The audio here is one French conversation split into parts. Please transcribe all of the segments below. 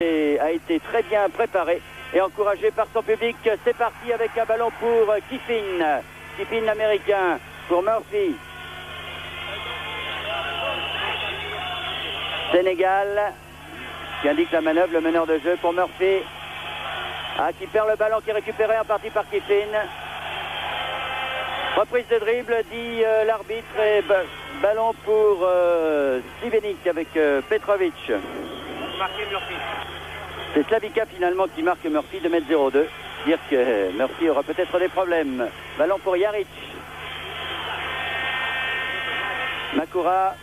a été très bien préparé et encouragé par son public. C'est parti avec un ballon pour Kiffin. Kiffin l'américain pour Murphy. Sénégal qui indique la manœuvre, le meneur de jeu pour Murphy. Qui perd le ballon, qui est récupéré en partie par Kiffin. Reprise de dribble, dit l'arbitre, et ballon pour Sibenic avec Petrovic. C'est Slavica finalement qui marque Murphy de 2,02 m. Dire que Murphy aura peut-être des problèmes. Ballon pour Jaric. Makura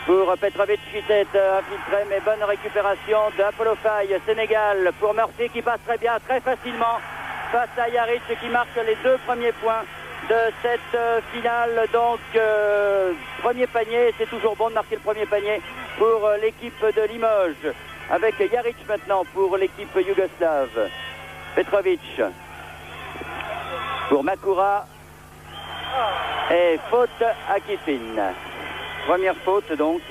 pour Petrovic qui s'est infiltré, mais bonne récupération de Apollo Faye. Sénégal pour Murphy qui passe très bien, très facilement face à Jaric qui marque les 2 premiers points de cette finale. Donc premier panier, c'est toujours bon de marquer le premier panier pour l'équipe de Limoges, avec Jaric maintenant pour l'équipe yougoslave. Petrovic pour Makura et faute à Kiffin. Première faute donc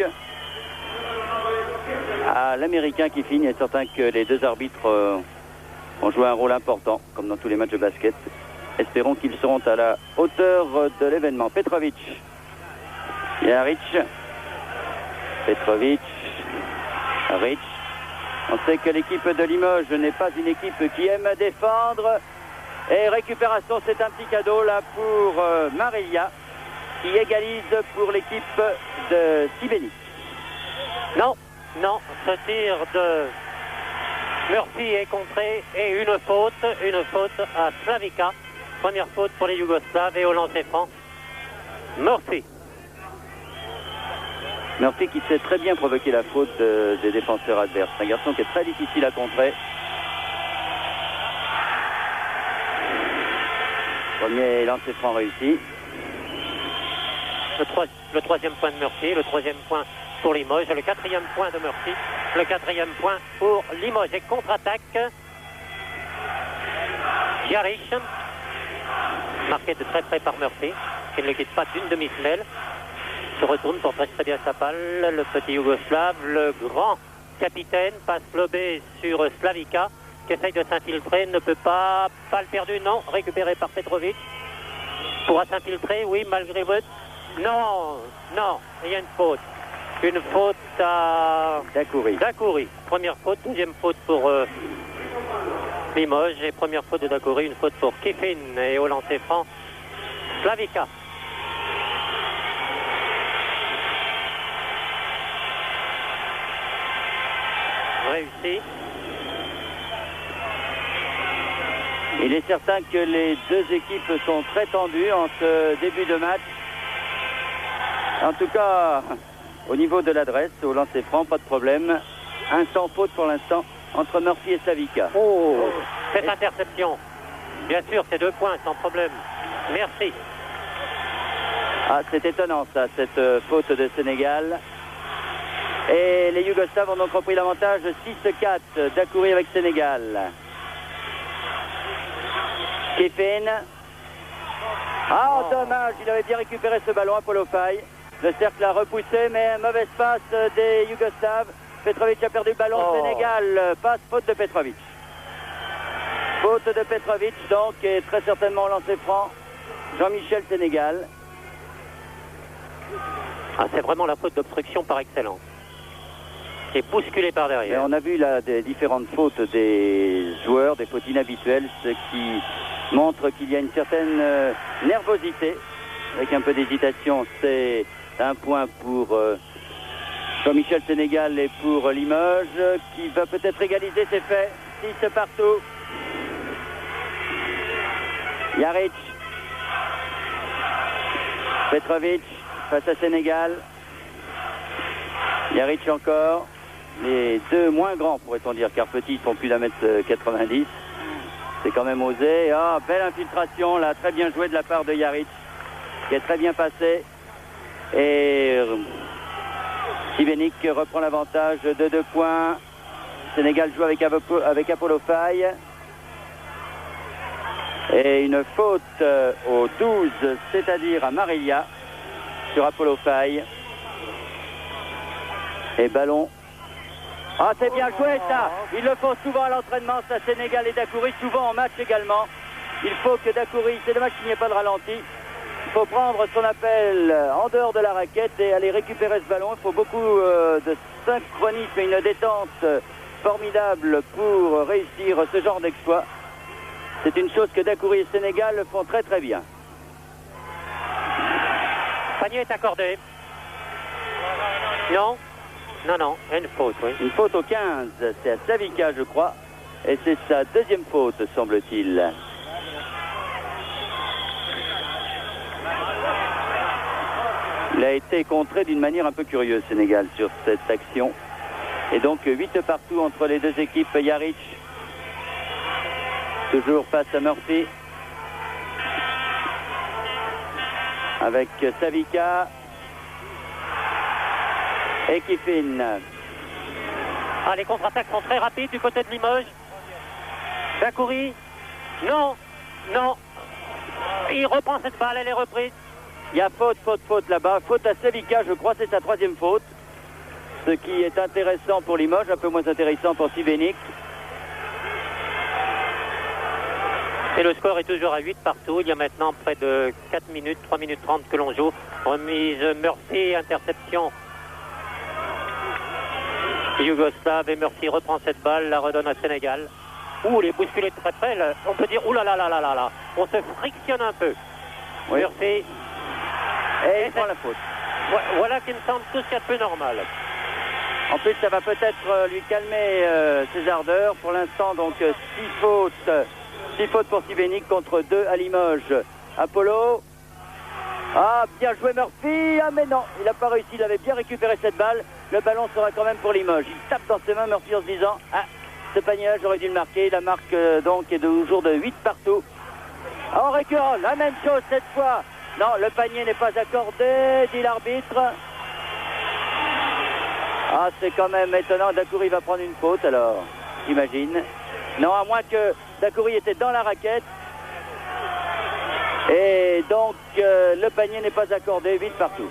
à l'américain Kiffin. Il est certain que les deux arbitres ont joué un rôle important comme dans tous les matchs de basket. Espérons qu'ils seront à la hauteur de l'événement. Petrovic, Jaric, Petrovic, Jaric. On sait que l'équipe de Limoges n'est pas une équipe qui aime défendre. Et récupération, c'est un petit cadeau là pour Marilia qui égalise pour l'équipe de Sibenic. Non, ce tir de Murphy est contré et une faute à Slavica. Première faute pour les Yougoslaves et au lancer franc, Murphy. Murphy qui sait très bien provoquer la faute des défenseurs adverses. Un garçon qui est très difficile à contrer. Premier lancer franc réussi. Le troisième point de Murphy, le troisième point pour Limoges, le quatrième point de Murphy, le quatrième point pour Limoges. Et contre-attaque, Jaric, marqué de très près par Murphy, qui ne le quitte pas d'une demi-semelle. Se retourne pour très bien sa balle, le petit Yougoslave, le grand capitaine, passe lobé sur Slavica, qui essaye de s'infiltrer, ne peut pas, balle perdue, non, récupéré par Petrovic, pourra s'infiltrer, oui, malgré votre... Non, il y a une faute à Dakouri. Première faute, deuxième faute pour Limoges, et première faute de Dakouri, une faute pour Kiffin, et au lancer franc, Slavica. Réussi. Il est certain que les deux équipes sont très tendues en ce début de match. En tout cas, au niveau de l'adresse, au lancer franc, pas de problème. Un sans faute pour l'instant entre Murphy et Slavica. Oh, cette interception. Bien sûr, c'est 2 points sans problème. Merci. C'est étonnant ça, cette faute de Sénégal. Et les Yougoslaves ont donc repris l'avantage 6-4 d'Akouri avec Sénégal. Kiffin. Dommage, il avait bien récupéré ce ballon, Apollo Faye. Le cercle a repoussé, mais mauvaise passe des Yougoslaves. Petrovic a perdu le ballon. Sénégal, passe, faute de Petrovic. Faute de Petrovic, donc, et très certainement au lancer franc. Jean-Michel Sénégal. C'est vraiment la faute d'obstruction par excellence. Qui est bousculé par derrière. Mais on a vu là des différentes fautes des joueurs, des fautes inhabituelles, ce qui montre qu'il y a une certaine nervosité. Avec un peu d'hésitation, c'est un point pour Jean-Michel Sénégal et pour Limoges, qui va peut-être égaliser, c'est fait. 6 partout. Jaric. Petrovic face à Sénégal. Jaric encore. Les deux moins grands, pourrait-on dire, car petits, ils font plus d'1,90 m. C'est quand même osé. Belle infiltration, là, très bien joué de la part de Jaric, qui est très bien passé. Et Sibenic reprend l'avantage de 2 points. Sénégal joue avec Apollo Faye. Et une faute au 12, c'est-à-dire à Marilia, sur Apollo Faye. Et ballon Ah, c'est bien joué ça. Ils le font souvent à l'entraînement, ça, Sénégal et Dacoury, souvent en match également. Il faut que Dacoury, c'est dommage qu'il n'y ait pas de ralenti. Il faut prendre ce qu'on appelle en dehors de la raquette et aller récupérer ce ballon. Il faut beaucoup de synchronisme et une détente formidable pour réussir ce genre d'exploit. C'est une chose que Dacoury et Sénégal font très très bien. Panier est accordé. Non. Non, une faute, oui. Une faute au 15, c'est à Savika, je crois. Et c'est sa deuxième faute, semble-t-il. Il a été contré d'une manière un peu curieuse, Sénégal, sur cette action. Et donc, 8 partout entre les deux équipes. Jaric, toujours face à Murphy. Avec Savika. Et Kiffin. Ah, les contre-attaques sont très rapides du côté de Limoges. Dacoury. Non. Il reprend cette balle, elle est reprise. Il y a faute là-bas. Faute à Savika, je crois, c'est sa troisième faute. Ce qui est intéressant pour Limoges, un peu moins intéressant pour Sibénik. Et le score est toujours à 8 partout. Il y a maintenant près de 4 minutes, 3 minutes 30 que l'on joue. Remise Murphy, interception yougoslave, et Murphy reprend cette balle, la redonne à Sénégal. Ouh, les bousculés très près, là. On peut dire, ouh là là, on se frictionne un peu. Oui. Murphy. Et il prend la faute. Voilà qui me semble tout ce qu'il y a de plus normal. En plus, ça va peut-être lui calmer ses ardeurs. Pour l'instant, donc, 6 fautes pour Sibénik contre 2 à Limoges. Apollo. Ah, bien joué Murphy. Ah, mais non, il n'a pas réussi. Il avait bien récupéré cette balle. Le ballon sera quand même pour Limoges. Il tape dans ses mains, Murphy, en se disant, ah, ce panier, j'aurais dû le marquer. La marque, donc, est toujours de 8 partout. En récurrent, la même chose cette fois. Non, le panier n'est pas accordé, dit l'arbitre. Ah, c'est quand même étonnant. Dacoury va prendre une faute, alors, j'imagine. Non, à moins que Dacoury était dans la raquette. Et donc, le panier n'est pas accordé, 8 partout.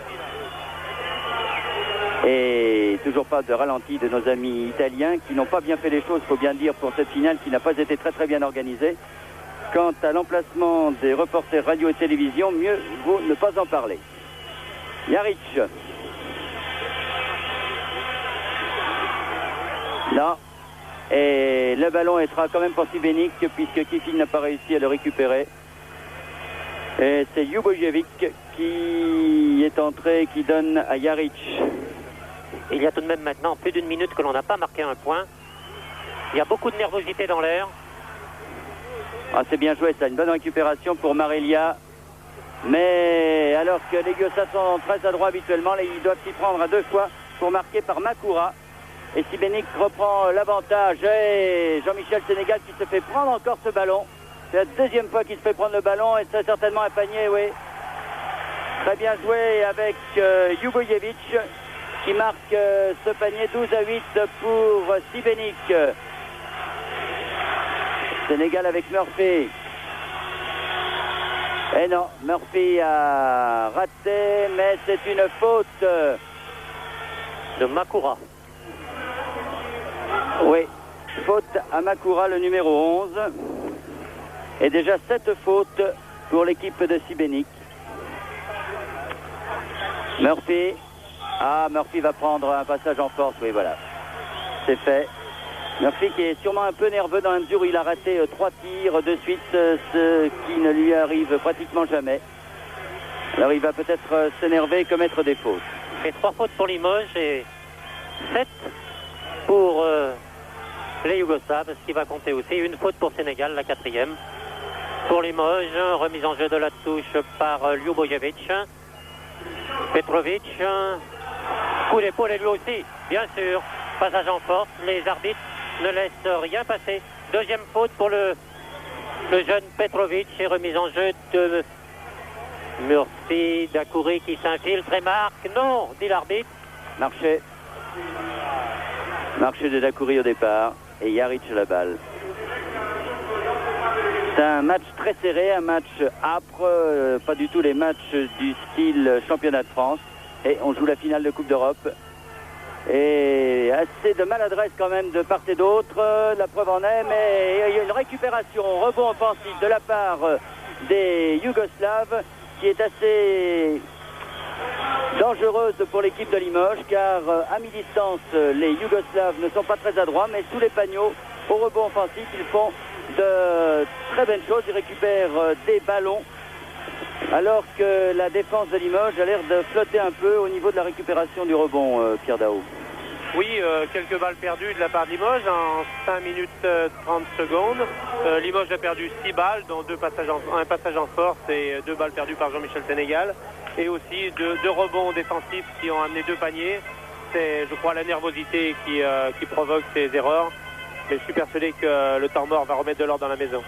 Et toujours pas de ralenti de nos amis italiens qui n'ont pas bien fait les choses, il faut bien dire, pour cette finale qui n'a pas été très très bien organisée. Quant à l'emplacement des reporters radio et télévision, mieux vaut ne pas en parler. Jaric. Non. Et le ballon sera quand même pour Sibénik puisque Kiffin n'a pas réussi à le récupérer. Et c'est Jubojevic qui est entré, qui donne à Jaric. Il y a tout de même maintenant plus d'une minute que l'on n'a pas marqué un point. Il y a beaucoup de nervosité dans l'air. Ah, c'est bien joué ça, une bonne récupération pour Marelia. Mais alors que les Guyossas sont très adroits habituellement, là, ils doivent s'y prendre à 2 fois pour marquer par Makura. Et Sibénik reprend l'avantage. Et Jean-Michel Sénégal qui se fait prendre encore ce ballon. C'est la deuxième fois qu'il se fait prendre le ballon et c'est certainement un panier, oui. Très bien joué avec Jubojevic qui marque ce panier 12-8 pour Sibénik. Sénégal avec Murphy. Et non, Murphy a raté, mais c'est une faute de Makura. Oui, faute à Makura, le numéro 11. Et déjà 7 fautes pour l'équipe de Sibénik. Murphy. Ah, Murphy va prendre un passage en force, oui, voilà. C'est fait. Murphy qui est sûrement un peu nerveux dans la mesure où il a raté 3 tirs de suite, ce qui ne lui arrive pratiquement jamais. Alors il va peut-être s'énerver et commettre des fautes. Il fait 3 fautes pour Limoges et 7 pour les Yougoslaves, ce qui va compter aussi. Une faute pour Sénégal, la 4e. Pour Limoges, remise en jeu de la touche par Ljubojevic. Petrovic, coup d'épaule et lui aussi, bien sûr. Passage en force, les arbitres ne laissent rien passer. Deuxième faute pour le jeune Petrovic et remise en jeu de Murphy. Dacoury qui s'infiltre et marque. Non, dit l'arbitre. Marché de Dacoury au départ et Jaric à la balle. C'est un match très serré, un match âpre, pas du tout les matchs du style championnat de France. Et on joue la finale de Coupe d'Europe. Et assez de maladresse quand même de part et d'autre, la preuve en est, mais il y a une récupération, rebond offensif de la part des Yougoslaves qui est assez dangereuse pour l'équipe de Limoges, car à mi-distance, les Yougoslaves ne sont pas très adroits, mais sous les panneaux, au rebond offensif, ils font de très belles choses, ils récupèrent des ballons, alors que la défense de Limoges a l'air de flotter un peu au niveau de la récupération du rebond, Pierre Daou. Oui, quelques balles perdues de la part de Limoges en 5 minutes 30 secondes. Limoges a perdu 6 balles, dont un passage en force et 2 balles perdues par Jean-Michel Sénégal. Et aussi deux rebonds défensifs qui ont amené 2 paniers. C'est, je crois, la nervosité qui provoque ces erreurs. Mais je suis persuadé que le temps mort va remettre de l'ordre dans la maison.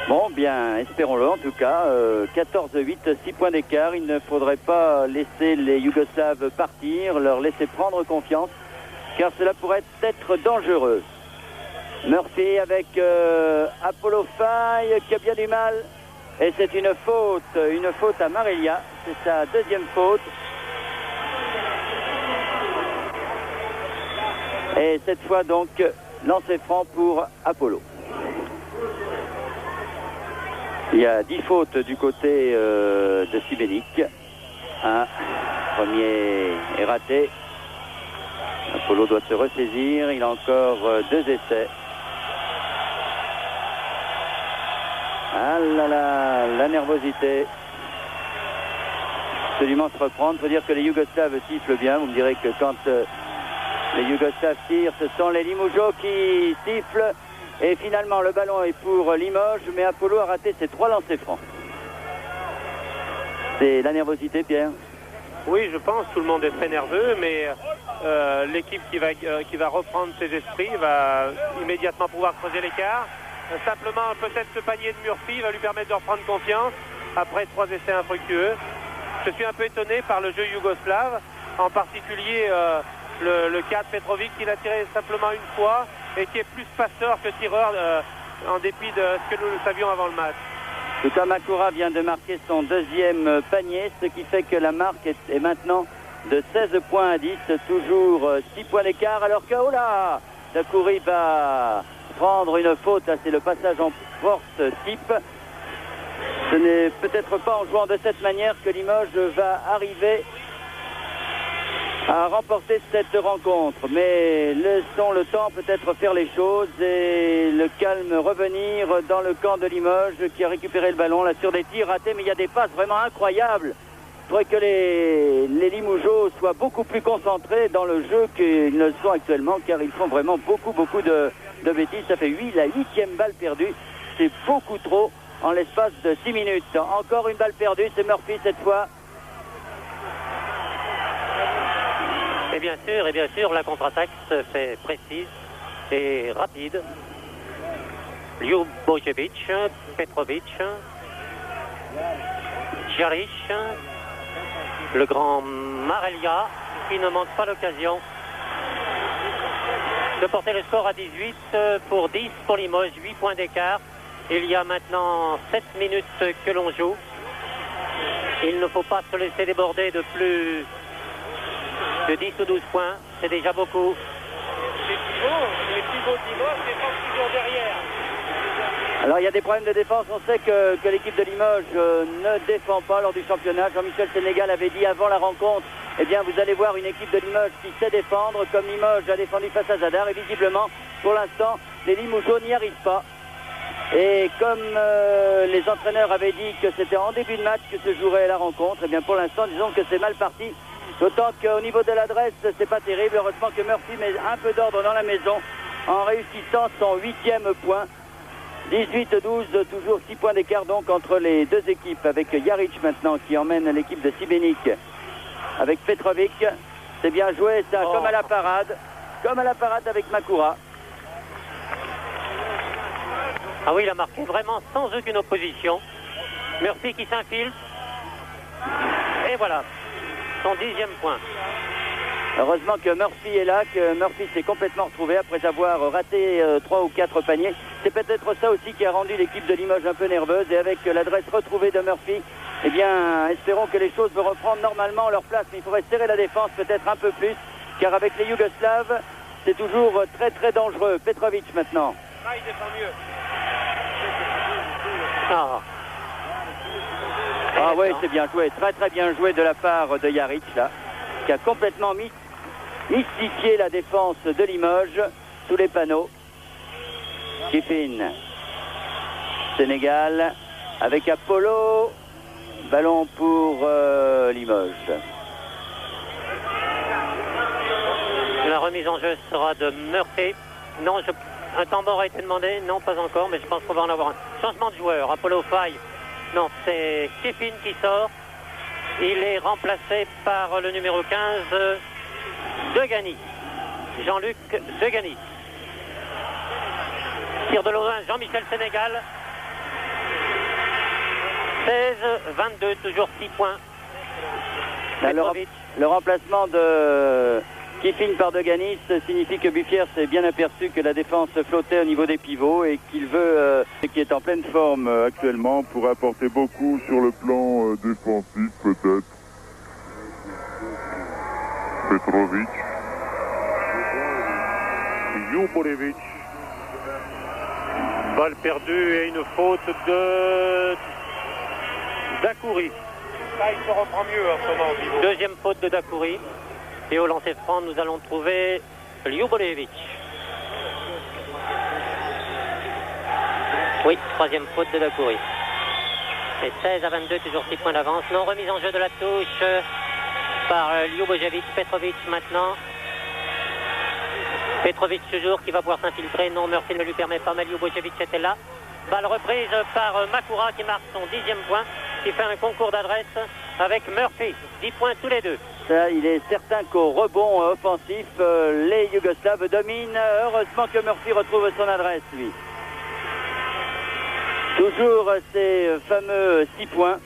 Bon, bien, espérons-le en tout cas. 14-8, 6 points d'écart. Il ne faudrait pas laisser les Yougoslaves partir, leur laisser prendre confiance, car cela pourrait être dangereux. Murphy avec Apollo Faye qui a bien du mal. Et c'est une faute à Marelia. C'est sa deuxième faute. Et cette fois donc, lancer franc pour Apollo. Il y a 10 fautes du côté de Sibénik. Un premier est raté. Apollo doit se ressaisir. Il a encore 2 essais. Ah là là, la nervosité. Absolument se reprendre. Il faut dire que les Yougoslaves sifflent bien. Vous me direz que quand les Yougoslaves tirent, ce sont les Limougeaux qui sifflent. Et finalement, le ballon est pour Limoges, mais Apollo a raté ses 3 lancers francs. C'est la nervosité, Pierre? Oui, je pense. Tout le monde est très nerveux, mais l'équipe qui va reprendre ses esprits va immédiatement pouvoir creuser l'écart. Simplement, peut-être ce panier de Murphy va lui permettre de reprendre confiance après 3 essais infructueux. Je suis un peu étonné par le jeu yougoslave, en particulier le cas de Petrovic qui l'a tiré simplement une fois et qui est plus passeur que tireur en dépit de ce que nous savions avant le match. Tuta Makura vient de marquer son 2e panier, ce qui fait que la marque est maintenant de 16 points à 10, toujours 6 points d'écart, alors que, oh là, Takouri va prendre une faute, c'est le passage en force type. Ce n'est peut-être pas en jouant de cette manière que Limoges va arriver à remporter cette rencontre, mais laissons le temps peut-être faire les choses et le calme revenir dans le camp de Limoges qui a récupéré le ballon là sur des tirs ratés, mais il y a des passes vraiment incroyables. Il faudrait que les Limougeaux soient beaucoup plus concentrés dans le jeu qu'ils ne le sont actuellement, car ils font vraiment beaucoup de bêtises. Ça fait la 8e balle perdue, c'est beaucoup trop en l'espace de 6 minutes. Encore une balle perdue, c'est Murphy cette fois. Et bien sûr, la contre-attaque se fait précise et rapide. Ljubojevic, Petrovic, Jaric, le grand Marelia qui ne manque pas l'occasion de porter le score à 18 pour 10 pour Limoges, 8 points d'écart. Il y a maintenant 7 minutes que l'on joue. Il ne faut pas se laisser déborder de plus de 10 ou 12 points, c'est déjà beaucoup. Les pivots de Limoges défendent toujours derrière. Alors il y a des problèmes de défense, on sait que l'équipe de Limoges ne défend pas lors du championnat. Jean-Michel Sénégal avait dit avant la rencontre, eh bien vous allez voir une équipe de Limoges qui sait défendre, comme Limoges a défendu face à Zadar, et visiblement, pour l'instant, les Limougeaux n'y arrivent pas. Et comme les entraîneurs avaient dit que c'était en début de match que se jouerait la rencontre, eh bien pour l'instant, disons que c'est mal parti. D'autant qu'au niveau de l'adresse, c'est pas terrible. Heureusement que Murphy met un peu d'ordre dans la maison en réussissant son 8e point. 18-12, toujours 6 points d'écart donc entre les deux équipes, avec Jaric maintenant qui emmène l'équipe de Sibénik avec Petrovic. C'est bien joué ça, comme à la parade avec Makura. Ah oui, il a marqué vraiment sans aucune opposition. Murphy qui s'infiltre. Et voilà, son 10e point. Heureusement que Murphy est là, que Murphy s'est complètement retrouvé après avoir raté 3 ou 4 paniers. C'est peut-être ça aussi qui a rendu l'équipe de Limoges un peu nerveuse. Et avec l'adresse retrouvée de Murphy, eh bien, espérons que les choses vont reprendre normalement leur place. Mais il faudrait serrer la défense peut-être un peu plus car avec les Yougoslaves, c'est toujours très très dangereux. Petrovic maintenant. Ah, il défend mieux. Ah oui, c'est bien joué, très très bien joué de la part de Jaric là, qui a complètement mystifié la défense de Limoges sous les panneaux. Kiffin, Sénégal, avec Apollo, ballon pour Limoges. La remise en jeu sera de Murphy. Non, un tambour a été demandé, non pas encore, mais je pense qu'on va en avoir un. Changement de joueur, Apollo Faye. Non, c'est Kiffin qui sort. Il est remplacé par le numéro 15, Degani. Jean-Luc Degani. Tir de loin, Jean-Michel Sénégal. 16-22, toujours 6 points. Le remplacement de Kiffin par Deganis signifie que Buffier s'est bien aperçu que la défense flottait au niveau des pivots et qu'il veut, qui est en pleine forme actuellement, pour apporter beaucoup sur le plan défensif peut-être. Petrovic. Juborevic. Balle perdue et une faute de Dakouri. Là, il se reprend mieux en ce moment au niveau. Deuxième faute de Dakouri. Et au lancer franc, nous allons trouver Ljubolevic. Oui, troisième faute de Dakouri. C'est 16-22, toujours 6 points d'avance. Non, remise en jeu de la touche par Ljubojevic. Petrovic maintenant. Petrovic toujours qui va pouvoir s'infiltrer. Non, Murphy ne lui permet pas, mais Ljubojevic était là. Balle reprise par Makura qui marque son 10e point, qui fait un concours d'adresse avec Murphy. 10 points tous les deux. Ça, il est certain qu'au rebond offensif, les Yougoslaves dominent. Heureusement que Murphy retrouve son adresse, lui. Toujours ces fameux 6 points.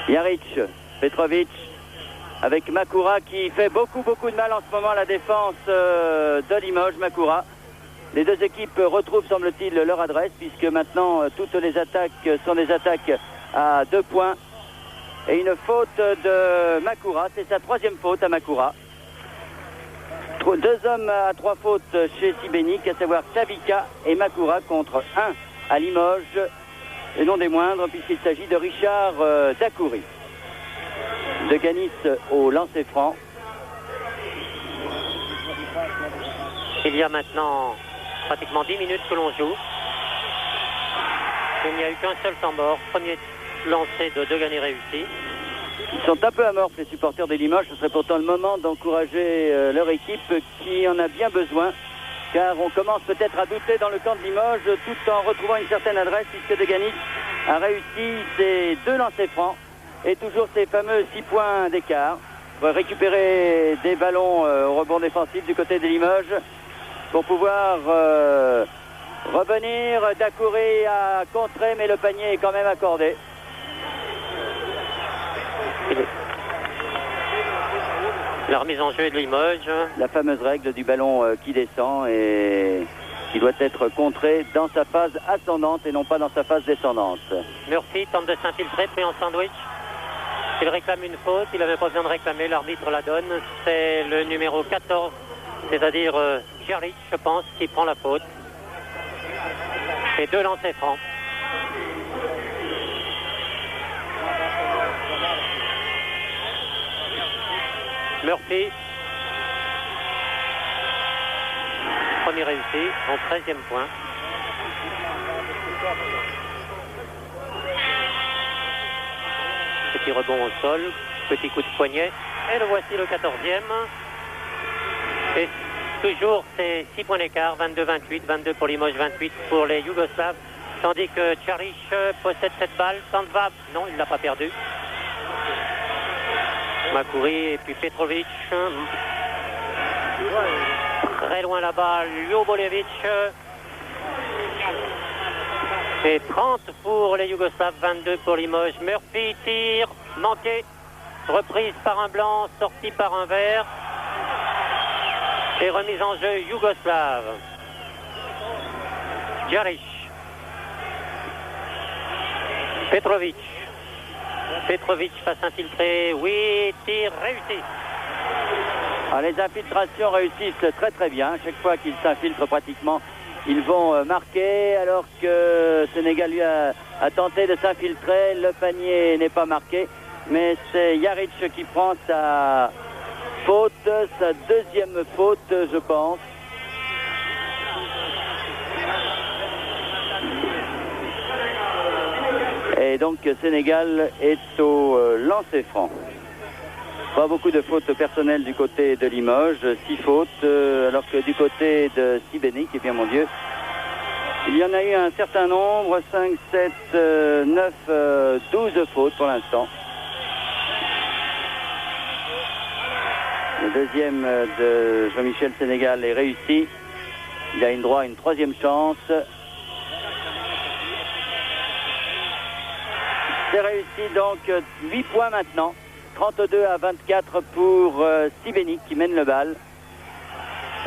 Jaric, Petrovic, avec Makura qui fait beaucoup de mal en ce moment à la défense de Limoges. Makura. Les deux équipes retrouvent, semble-t-il, leur adresse, puisque maintenant toutes les attaques sont des attaques à 2 points. Et une faute de Makura, c'est sa 3e faute à Makura. 2 hommes à 3 fautes chez Sibénik, à savoir Savika et Makura contre 1 à Limoges, et non des moindres, puisqu'il s'agit de Richard Dakouri. Deganis au lancer franc. Il y a maintenant pratiquement 10 minutes que l'on joue. Il n'y a eu qu'un seul temps mort. Premier lancé de Degani réussi. Ils sont un peu amorphes, les supporters de Limoges. Ce serait pourtant le moment d'encourager leur équipe qui en a bien besoin, car on commence peut-être à douter dans le camp de Limoges, tout en retrouvant une certaine adresse, puisque Deganis a réussi ses 2 lancers francs et toujours ces fameux 6 points d'écart pour récupérer des ballons au rebond défensif du côté de Limoges pour pouvoir revenir. Dakouri à contrer, mais le panier est quand même accordé. La remise en jeu de Limoges. La fameuse règle du ballon qui descend et qui doit être contré dans sa phase ascendante et non pas dans sa phase descendante. Murphy tente de s'infiltrer, pris en sandwich. Il réclame une faute, il n'avait pas besoin de réclamer, l'arbitre la donne. C'est le numéro 14, c'est-à-dire Jaric, je pense, qui prend la faute. Et 2 lancers francs. Murphy. Premier réussi, en 13e point. Petit rebond au sol, petit coup de poignet. Et le voici le 14e. Et toujours ces 6 points d'écart, 22-28, 22 pour Limoges, 28 pour les Yougoslaves. Tandis que Jaric possède cette balle. Sandva, non, il ne l'a pas perdu. Dakouri et puis Petrovic. Très loin là-bas, Ljubolevic. Et 30 pour les Yougoslaves, 22 pour Limoges. Murphy tire, manqué. Reprise par un blanc, sortie par un vert. Et remise en jeu yougoslave. Jaric. Petrovic. Petrovic va s'infiltrer. Oui, tir réussi. Alors, les infiltrations réussissent très très bien. Chaque fois qu'ils s'infiltrent pratiquement, ils vont marquer, alors que Sénégal lui a tenté de s'infiltrer. Le panier n'est pas marqué, mais c'est Jaric qui prend sa faute, sa deuxième faute, je pense. Et donc Sénégal est au lancer franc. Pas beaucoup de fautes personnelles du côté de Limoges, 6 fautes, alors que du côté de Sibénik, eh bien mon Dieu, il y en a eu un certain nombre, 5, 7, 9, 12 fautes pour l'instant. Le deuxième de Jean-Michel Sénégal est réussi. Il a une droit à une troisième chance. C'est réussi donc 8 points maintenant. 32 à 24 pour Sibénik qui mène le bal.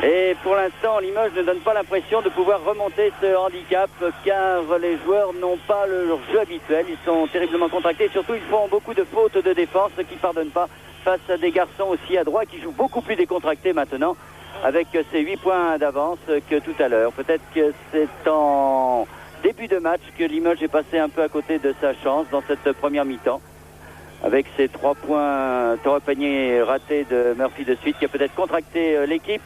Et pour l'instant, Limoges ne donne pas l'impression de pouvoir remonter ce handicap car les joueurs n'ont pas leur jeu habituel. Ils sont terriblement contractés. Surtout, ils font beaucoup de fautes de défense qui ne pardonnent pas face à des garçons aussi adroits qui jouent beaucoup plus décontractés maintenant avec ces 8 points d'avance que tout à l'heure. Peut-être que c'est en début de match que Limoges est passé un peu à côté de sa chance dans cette première mi-temps. Avec ces 3 paniers ratés de Murphy de suite qui a peut-être contracté l'équipe.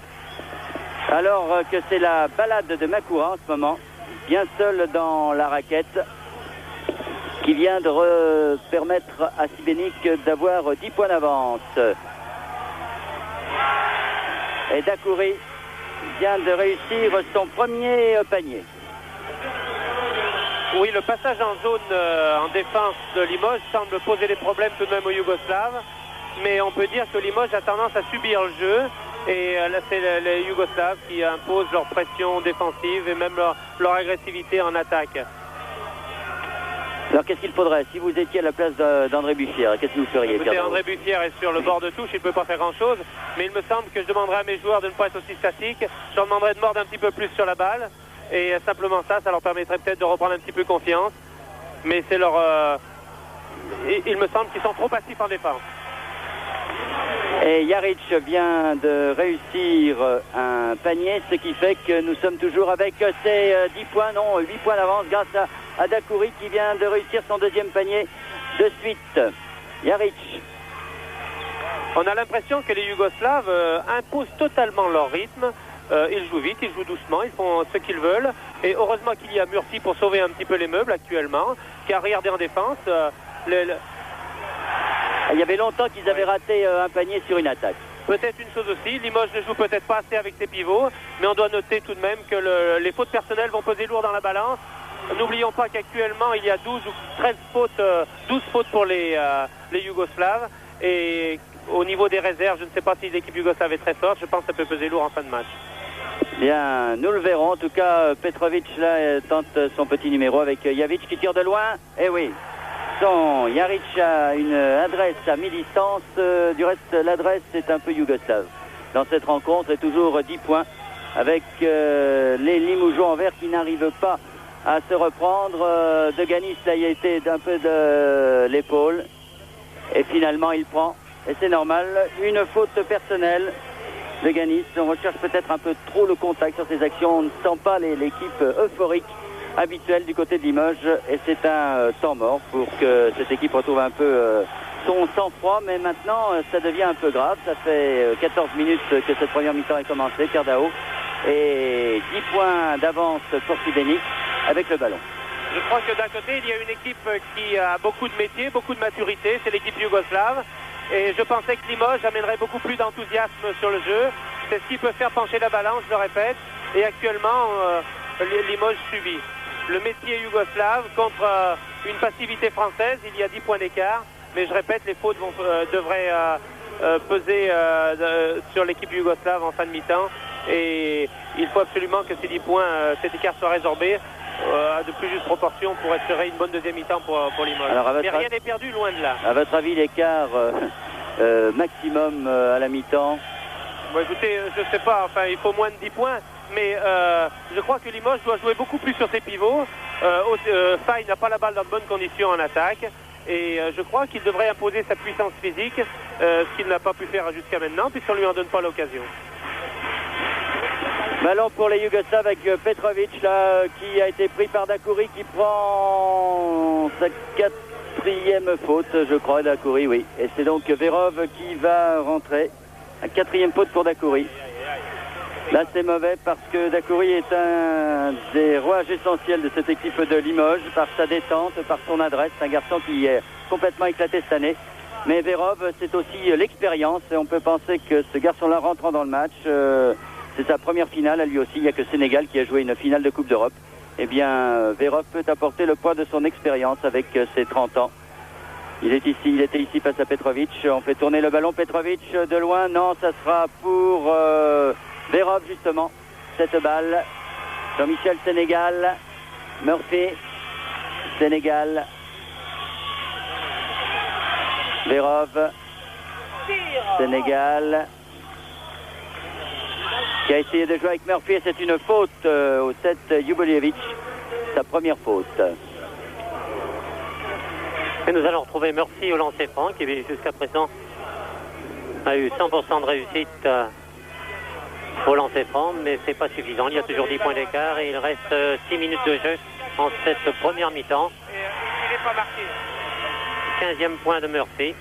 Alors que c'est la balade de Makoura en ce moment, bien seul dans la raquette, qui vient de permettre à Sibénik d'avoir 10 points d'avance. Et Dakouri vient de réussir son premier panier. Oui, le passage en zone en défense de Limoges semble poser des problèmes tout de même aux Yougoslaves. Mais on peut dire que Limoges a tendance à subir le jeu. Et là, c'est les Yougoslaves qui imposent leur pression défensive et même leur agressivité en attaque. Alors qu'est-ce qu'il faudrait? Si vous étiez à la place d'André Buffière, qu'est-ce que vous feriez? Écoutez, André Buffière est sur le bord de touche, il ne peut pas faire grand-chose. Mais il me semble que je demanderai à mes joueurs de ne pas être aussi statiques. Je leur demanderai de mordre un petit peu plus sur la balle. Et simplement ça leur permettrait peut-être de reprendre un petit peu confiance. Mais c'est leur... il me semble qu'ils sont trop passifs en défense. Et Jaric vient de réussir un panier, ce qui fait que nous sommes toujours avec ces 10 points, non, 8 points d'avance grâce à Dakouri qui vient de réussir son deuxième panier de suite. Jaric. On a l'impression que les Yougoslaves imposent totalement leur rythme. Ils jouent vite, ils jouent doucement, ils font ce qu'ils veulent. Et heureusement qu'il y a Murphy pour sauver un petit peu les meubles actuellement, car regardez en défense... Il y avait longtemps qu'ils avaient raté un panier sur une attaque. Peut-être une chose aussi, Limoges ne joue peut-être pas assez avec ses pivots, mais on doit noter tout de même que les fautes personnelles vont peser lourd dans la balance. N'oublions pas qu'actuellement il y a 12 ou 13 fautes, 12 fautes pour les Yougoslaves. Et au niveau des réserves, je ne sais pas si l'équipe yougoslave est très forte, je pense que ça peut peser lourd en fin de match. Bien, nous le verrons. En tout cas, Petrovic là tente son petit numéro avec Javic qui tire de loin. Eh oui. Jaric a une adresse à mi-distance, du reste l'adresse est un peu yougoslave. Dans cette rencontre, c'est toujours 10 points avec les Limougeaux en vert qui n'arrivent pas à se reprendre. Deganis là, il a été d'un peu de l'épaule et finalement il prend, et c'est normal, une faute personnelle. Deganis, on recherche peut-être un peu trop le contact sur ses actions, on ne sent pas l'équipe euphorique habituel du côté de Limoges et c'est un temps mort pour que cette équipe retrouve un peu son sang-froid, mais maintenant ça devient un peu grave. Ça fait 14 minutes que cette première mi-temps est commencée, Kerdao, et 10 points d'avance pour Sibénik avec le ballon. Je crois que d'un côté il y a une équipe qui a beaucoup de métier, beaucoup de maturité, c'est l'équipe yougoslave, et je pensais que Limoges amènerait beaucoup plus d'enthousiasme sur le jeu. C'est ce qui peut faire pencher la balance, je le répète, et actuellement Limoges subit. Le métier yougoslave contre une passivité française, il y a 10 points d'écart, mais je répète, les fautes devraient peser sur l'équipe yougoslave en fin de mi-temps, et il faut absolument que ces 10 points, cet écart soit résorbé de plus juste proportion pour assurer une bonne deuxième mi-temps pour Limoges. Mais rien n'est perdu, loin de là. À votre avis, l'écart maximum à la mi-temps? Bon, écoutez, je ne sais pas, enfin il faut moins de 10 points. Mais je crois que Limoges doit jouer beaucoup plus sur ses pivots. Faye n'a pas la balle dans de bonnes conditions en attaque. Et je crois qu'il devrait imposer sa puissance physique ce qu'il n'a pas pu faire jusqu'à maintenant, puisqu'on ne lui en donne pas l'occasion. Ballon pour les Yougoslaves avec Petrovic là, qui a été pris par Dakouri, qui prend sa quatrième faute, je crois, Dakouri, oui. Et c'est donc Verov qui va rentrer. Un quatrième faute pour Dakouri. Là, c'est mauvais parce que Dakouri est un des rouages essentiels de cette équipe de Limoges, par sa détente, par son adresse. C'est un garçon qui est complètement éclaté cette année. Mais Verov, c'est aussi l'expérience. Et on peut penser que ce garçon-là, rentrant dans le match, c'est sa première finale à lui aussi. Il n'y a que Sénégal qui a joué une finale de Coupe d'Europe. Eh bien, Verov peut apporter le poids de son expérience avec ses 30 ans. Il était ici face à Petrovic. On fait tourner le ballon. Petrovic de loin. Non, ça sera pour Verov, justement. Cette balle. Jean-Michel, Sénégal. Murphy, Sénégal. Verov, Sénégal. Qui a essayé de jouer avec Murphy. C'est une faute au set Juboljevic. Sa première faute. Et nous allons retrouver Murphy au lancer franc, qui jusqu'à présent a eu 100% de réussite au lancer franc, mais c'est pas suffisant. Il y a toujours 10 points d'écart et il reste 6 minutes de jeu en cette première mi-temps. Et il n'est pas marqué. 15e point de Murphy.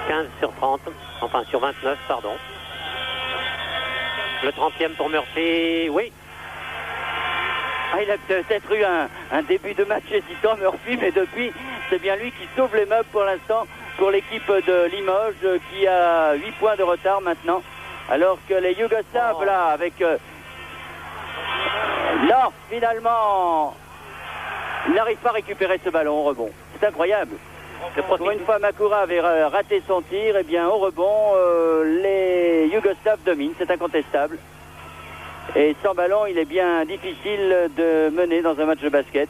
15 sur 30, enfin sur 29, pardon. Le 30e pour Murphy, oui. Ah, il a peut-être eu un début de match hésitant, Murphy, mais depuis, c'est bien lui qui sauve les meubles pour l'instant pour l'équipe de Limoges qui a 8 points de retard maintenant. Alors que les Yougoslaves, là, avec... Non, finalement, il n'arrive pas à récupérer ce ballon au rebond. C'est incroyable. Pour une fois, Makura avait raté son tir. Eh bien, au rebond, les Yougoslaves dominent, c'est incontestable. Et sans ballon, il est bien difficile de mener dans un match de basket.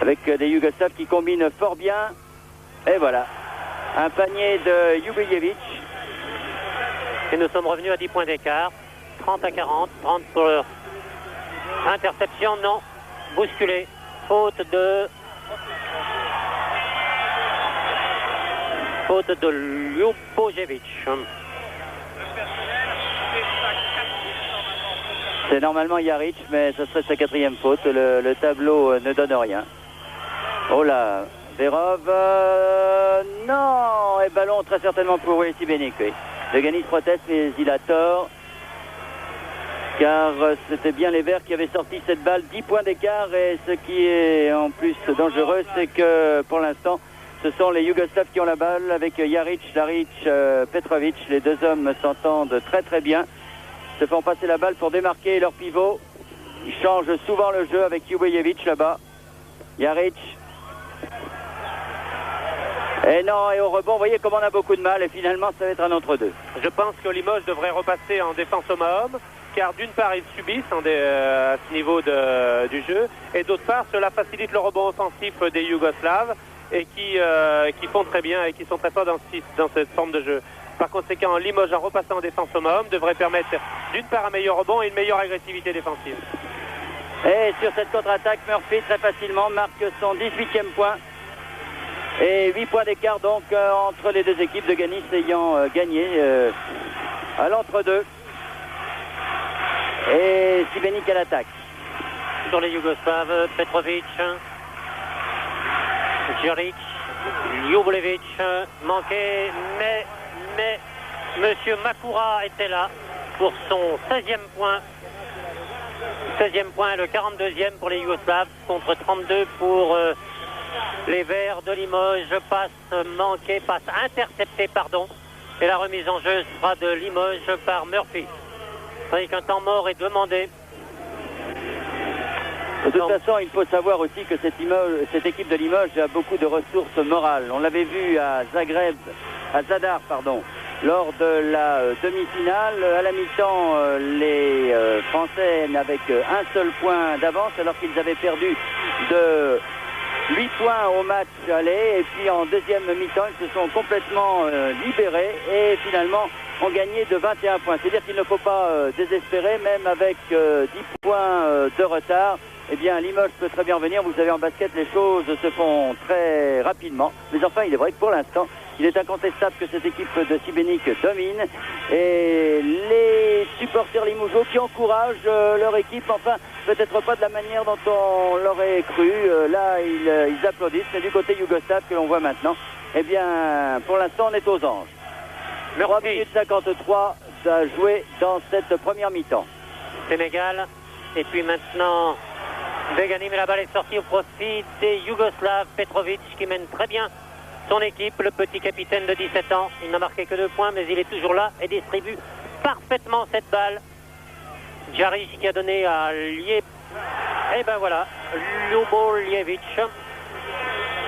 Avec des Yougoslaves qui combinent fort bien. Et voilà, un panier de Juboljevic. Et nous sommes revenus à 10 points d'écart. 30 à 40. 30 pour interception, non. Bousculé. Faute de Juboljevic. C'est normalement Jaric, mais ce serait sa quatrième faute. Le tableau ne donne rien. Oh là, Verov, non, et ballon très certainement pour Wessi Benik, oui. Le Ganis proteste, mais il a tort. Car c'était bien les Verts qui avaient sorti cette balle. 10 points d'écart, et ce qui est en plus dangereux, c'est que pour l'instant, ce sont les Yougoslaves qui ont la balle avec Jaric, Laric, Petrovic. Les deux hommes s'entendent très très bien. Se font passer la balle pour démarquer leur pivot. Ils changent souvent le jeu avec Juboljevic là-bas. Jaric. Et non, et au rebond, vous voyez comme on a beaucoup de mal, et finalement ça va être un entre-deux. Je pense que Limoges devrait repasser en défense homme-homme, car d'une part ils subissent à ce niveau du jeu, et d'autre part cela facilite le rebond offensif des Yougoslaves, et qui font très bien et qui sont très forts dans cette forme de jeu. Par conséquent, Limoges, en repassant en défense homme-homme, devrait permettre d'une part un meilleur rebond et une meilleure agressivité défensive. Et sur cette contre-attaque, Murphy très facilement marque son 18e point. Et 8 points d'écart donc entre les deux équipes de Ganis ayant gagné à l'entre-deux. Et Sibenik à l'attaque. Sur les Yougoslaves, Petrovic, Jaric, Juboljevic, manqué, mais Monsieur Makura était là pour son 16e point. 16e point, le 42e pour les Yougoslaves contre 32 pour les Verts de Limoges. Passe manquée, passe interceptée, pardon. Et la remise en jeu sera de Limoges par Murphy. Tandis qu'un temps mort est demandé. De toute façon, il faut savoir aussi que cette équipe de Limoges a beaucoup de ressources morales. On l'avait vu à Zadar, lors de la demi-finale. À la mi-temps, les Français n'avaient qu'un seul point d'avance, alors qu'ils avaient perdu de 8 points au match aller. Et puis en deuxième mi-temps, ils se sont complètement libérés et finalement ont gagné de 21 points. C'est-à-dire qu'il ne faut pas désespérer, même avec 10 points de retard. eh bien Limoges peut très bien venir. Vous savez, en basket, les choses se font très rapidement. Mais enfin, il est vrai que pour l'instant, il est incontestable que cette équipe de Sibénik domine. Et les supporters limougeaux qui encouragent leur équipe, enfin, peut-être pas de la manière dont on l'aurait cru. Là, ils applaudissent. C'est du côté yougoslave que l'on voit maintenant. Eh bien, pour l'instant, on est aux anges. 3 minutes 53 à jouer dans cette première mi-temps. Sénégal. Et puis maintenant, Begani, mais la balle est sortie au profit des Yougoslaves. Petrovic qui mène très bien son équipe, le petit capitaine de 17 ans. Il n'a marqué que 2 points, mais il est toujours là et distribue parfaitement cette balle. Jaric qui a donné à Liev. Et ben voilà, Ljubomljevic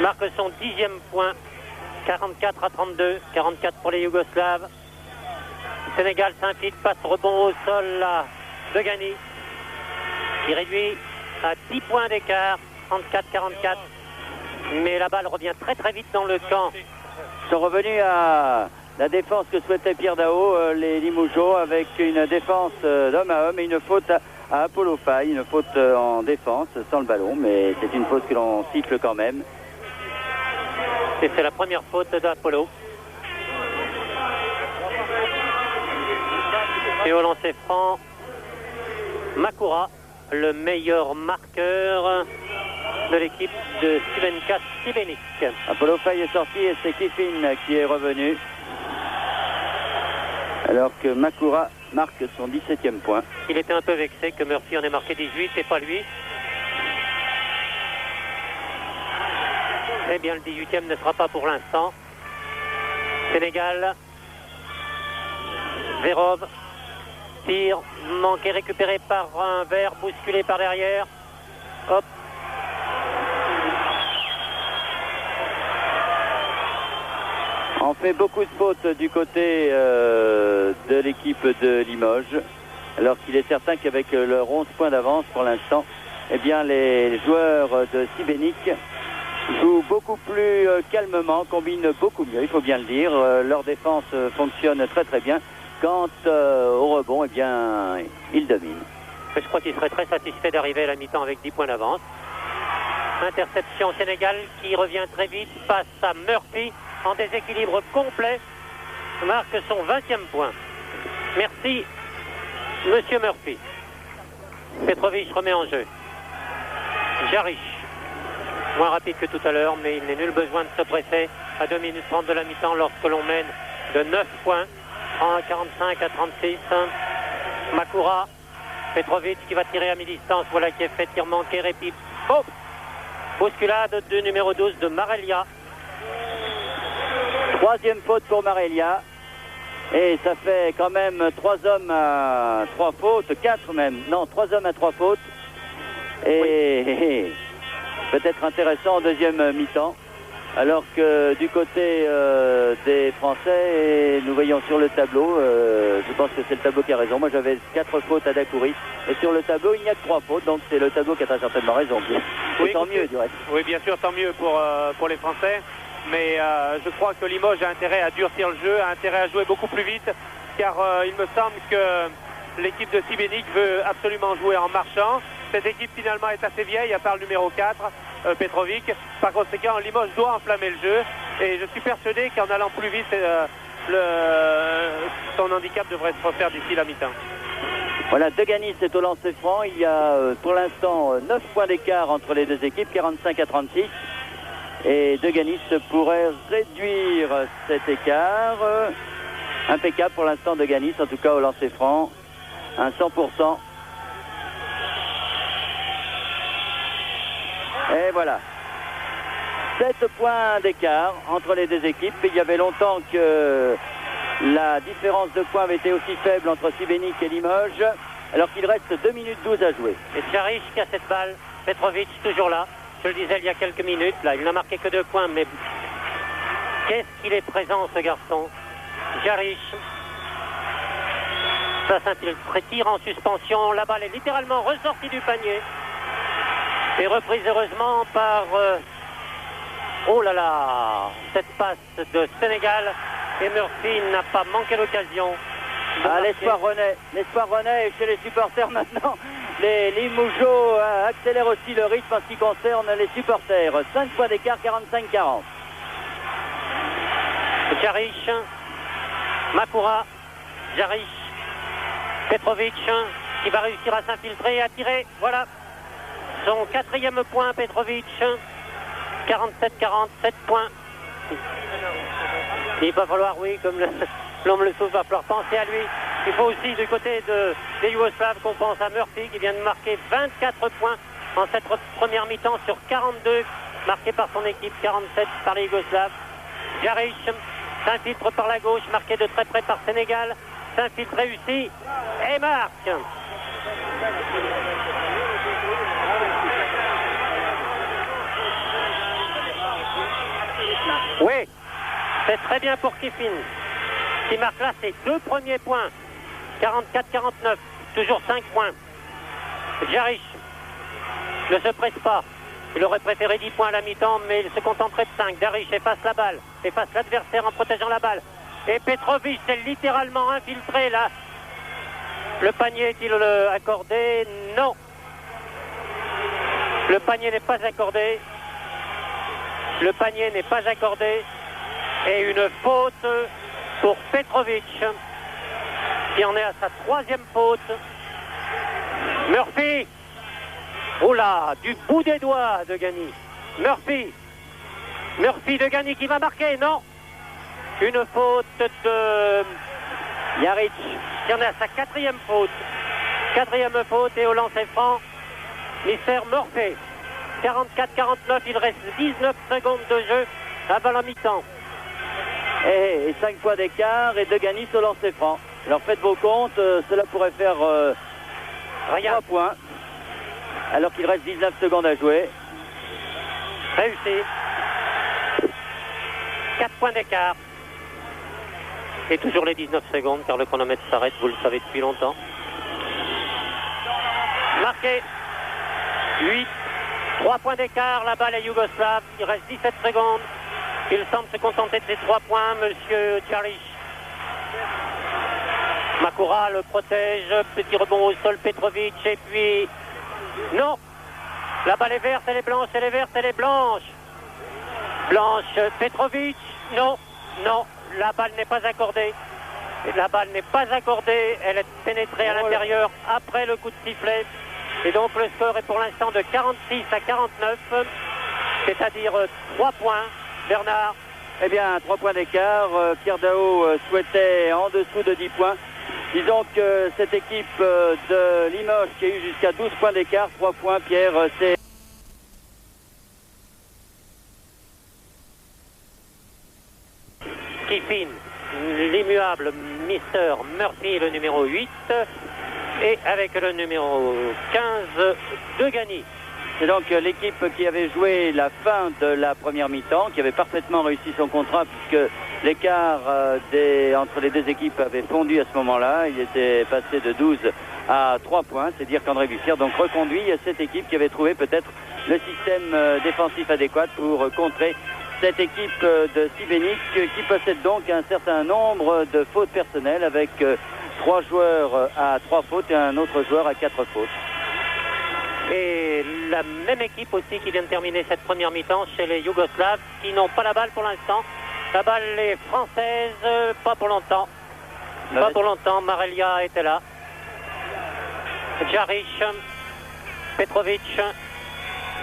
marque son 10e point. 44 à 32, 44 pour les Yougoslaves. Sénégal s'infile, passe rebond au sol là, Begani qui réduit à 10 points d'écart, 34-44. Mais la balle revient très très vite dans le camp. Ils sont revenus à la défense que souhaitait Pierre Daho, les Limougeaux, avec une défense d'homme à homme et une faute à Apollo Faye, une faute en défense sans le ballon, mais c'est une faute que l'on siffle quand même. Et c'est la première faute d'Apollo. Et au lancer franc, Makura, le meilleur marqueur de l'équipe de Crvenka Šibenik. Apollo Faye est sorti et c'est Kiffin qui est revenu. Alors que Makura marque son 17e point. Il était un peu vexé que Murphy en ait marqué 18 et pas lui. Eh bien, le 18e ne sera pas pour l'instant. Sénégal. Verov. Tir manqué, récupéré par un verre, bousculé par derrière. Hop. On fait beaucoup de fautes du côté de l'équipe de Limoges. Alors qu'il est certain qu'avec leur 11 points d'avance pour l'instant, eh bien, les joueurs de Šibenik jouent beaucoup plus calmement, combinent beaucoup mieux, il faut bien le dire. Leur défense fonctionne très très bien. Quant au rebond, eh bien, ils dominent. Je crois qu'il serait très satisfait d'arriver à la mi-temps avec 10 points d'avance. Interception Sénégal qui revient très vite, passe à Murphy en déséquilibre complet, marque son 20e point. Merci, Monsieur Murphy. Petrovic remet en jeu. Jaric. Moins rapide que tout à l'heure, mais il n'est nul besoin de se presser à 2 minutes 30 de la mi-temps lorsque l'on mène de 9 points en 45 à 36. Makura, Petrovic qui va tirer à mi-distance, voilà qui est fait, tir manqué, répit. Oh, bousculade du numéro 12 de Marelia. 3e faute pour Marelia. Et ça fait quand même 3 hommes à 3 fautes, 4 même. Non, 3 hommes à 3 fautes. Et oui. Peut-être intéressant en deuxième mi-temps. Alors que du côté des Français, nous voyons sur le tableau, je pense que c'est le tableau qui a raison. Moi j'avais 4 fautes à Dakouri. Et sur le tableau, il n'y a que 3 fautes. Donc c'est le tableau qui a très certainement raison. Oui, tant mieux du reste. Oui, bien sûr, tant mieux pour les Français. Mais je crois que Limoges a intérêt à durcir le jeu, a intérêt à jouer beaucoup plus vite. Car il me semble que l'équipe de Šibenik veut absolument jouer en marchant. Cette équipe finalement est assez vieille, à part le numéro 4, Petrovic. Par conséquent, Limoges doit enflammer le jeu. Et je suis persuadé qu'en allant plus vite, son handicap devrait se refaire d'ici la mi-temps. Voilà, Deganis est au lancer franc. Il y a pour l'instant 9 points d'écart entre les deux équipes, 45 à 36. Et Deganis pourrait réduire cet écart. Impeccable pour l'instant Deganis, en tout cas au lancer franc. Un 100%. Et voilà. 7 points d'écart entre les deux équipes. Il y avait longtemps que la différence de points avait été aussi faible entre Šibenik et Limoges. Alors qu'il reste 2 minutes 12 à jouer. Et Jaric qui a cette balle. Petrovic toujours là. Je le disais il y a quelques minutes. Là, il n'a marqué que 2 points. Mais qu'est-ce qu'il est présent ce garçon. Jaric. Ça s'infiltre, tire en suspension. La balle est littéralement ressortie du panier. Et reprise heureusement par... oh là là, cette passe de Sénégal. Et Murphy n'a pas manqué l'occasion. Ah, l'espoir renaît. L'espoir renaît chez les supporters maintenant. Les Limougeaux accélèrent aussi le rythme en ce qui concerne les supporters. 5 points d'écart, 45-40. Jaric, Makura, Jaric, Petrovic qui va réussir à s'infiltrer et à tirer. Voilà son 4e point, Petrovic. 47-40, 7 points. Il va falloir, oui, comme l'homme le souffle, va falloir penser à lui. Il faut aussi du côté des Yougoslaves qu'on pense à Murphy qui vient de marquer 24 points en cette première mi-temps sur 42, marqué par son équipe, 47 par les Yougoslaves. Jaric s'infiltre par la gauche, marqué de très près par Sénégal, s'infiltre réussi et marque. Oui, c'est très bien pour Kiffin, qui marque là ses 2 premiers points. 44-49, toujours 5 points. Jaric ne se presse pas. Il aurait préféré 10 points à la mi-temps, mais il se contenterait de 5. Jaric efface la balle, efface l'adversaire en protégeant la balle. Et Petrovic s'est littéralement infiltré là. Le panier est-il accordé? Non. Le panier n'est pas accordé. Le panier n'est pas accordé. Et une faute pour Petrovic, qui en est à sa 3e faute. Murphy. Oula, du bout des doigts de Gagny. Murphy de Gagny qui va marquer, non. Une faute de Jaric, qui en est à sa 4e faute. 4e faute et au lancer franc, Mr. Murphy. 44-49, il reste 19 secondes de jeu avant la mi-temps. Et 5 points d'écart et de Gagny au lancer franc. Alors faites vos comptes, cela pourrait faire 3 points. Alors qu'il reste 19 secondes à jouer. Réussi. 4 points d'écart. Et toujours les 19 secondes car le chronomètre s'arrête, vous le savez depuis longtemps. Marqué. 8. 3 points d'écart, la balle est yougoslave. Il reste 17 secondes. Il semble se contenter de ces 3 points, monsieur Jaric. Makura le protège. Petit rebond au sol, Petrovic. Et puis... non. La balle est verte, elle est blanche, elle est verte, elle est blanche. Blanche, Petrovic. Non, non. La balle n'est pas accordée. La balle n'est pas accordée. Elle est pénétrée à l'intérieur après le coup de sifflet. Et donc le score est pour l'instant de 46 à 49. C'est-à-dire 3 points. Bernard. Eh bien, 3 points d'écart. Pierre Daou souhaitait en dessous de 10 points. Disons que cette équipe de Limoges qui a eu jusqu'à 12 points d'écart, 3 points, Pierre, c'est... Kiffin, l'immuable Mr. Murphy, le numéro 8, et avec le numéro 15 de Gagny. C'est donc l'équipe qui avait joué la fin de la première mi-temps, qui avait parfaitement réussi son contrat puisque l'écart entre les deux équipes avait fondu à ce moment-là. Il était passé de 12 à 3 points. C'est dire qu'André Bussière donc reconduit cette équipe qui avait trouvé peut-être le système défensif adéquat pour contrer cette équipe de Sibénik qui possède donc un certain nombre de fautes personnelles avec 3 joueurs à 3 fautes et un autre joueur à 4 fautes. Et la même équipe aussi qui vient de terminer cette première mi-temps chez les Yougoslaves qui n'ont pas la balle pour l'instant. La balle est française, pas pour longtemps. Pas pour longtemps, Marelia était là. Jaric, Petrovic.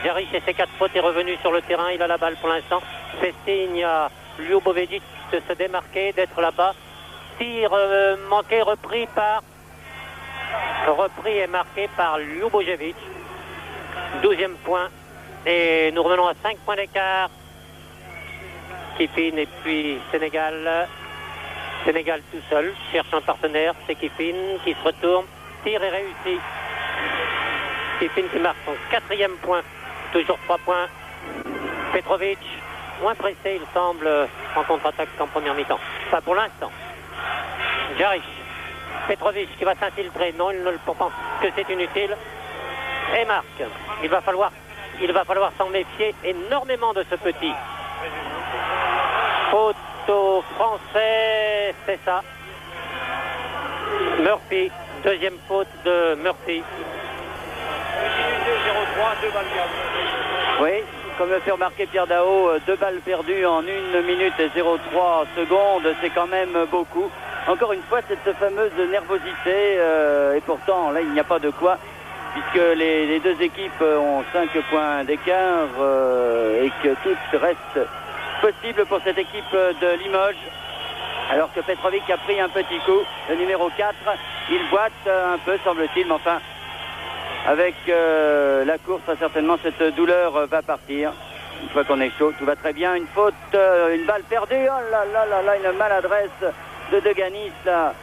Jaric et ses 4 fautes est revenu sur le terrain, il a la balle pour l'instant. Fait signe à Ljubovic de se démarquer, d'être là-bas. Tir manqué, repris et marqué par Ljubovic. 12e point. Et nous revenons à 5 points d'écart. Kiffin et puis Sénégal. Sénégal tout seul, cherche un partenaire. C'est Kiffin qui se retourne. Tir et réussi. Kiffin qui marque son 4e point. Toujours 3 points. Petrovic, moins pressé, il semble, en contre-attaque qu'en première mi-temps. Pas pour l'instant. Jaric. Petrovic qui va s'infiltrer. Non, il ne pense que c'est inutile. Et marque. Il va falloir s'en méfier énormément de ce petit. Faute au français, c'est ça. Murphy. 2e faute de Murphy. 2 balles perdues. Oui, comme le fait remarquer Pierre Daho, 2 balles perdues en 1 minute et 03 secondes, c'est quand même beaucoup. Encore une fois, cette fameuse nervosité, et pourtant, là, il n'y a pas de quoi, puisque les deux équipes ont 5 points d'écart et que tout reste possible pour cette équipe de Limoges. Alors que Petrovic a pris un petit coup, le numéro 4, il boite un peu, semble-t-il, mais enfin, avec la course, certainement, cette douleur va partir. Une fois qu'on est chaud, tout va très bien. Une faute, une balle perdue, oh là là là là, une maladresse de Deganis, là.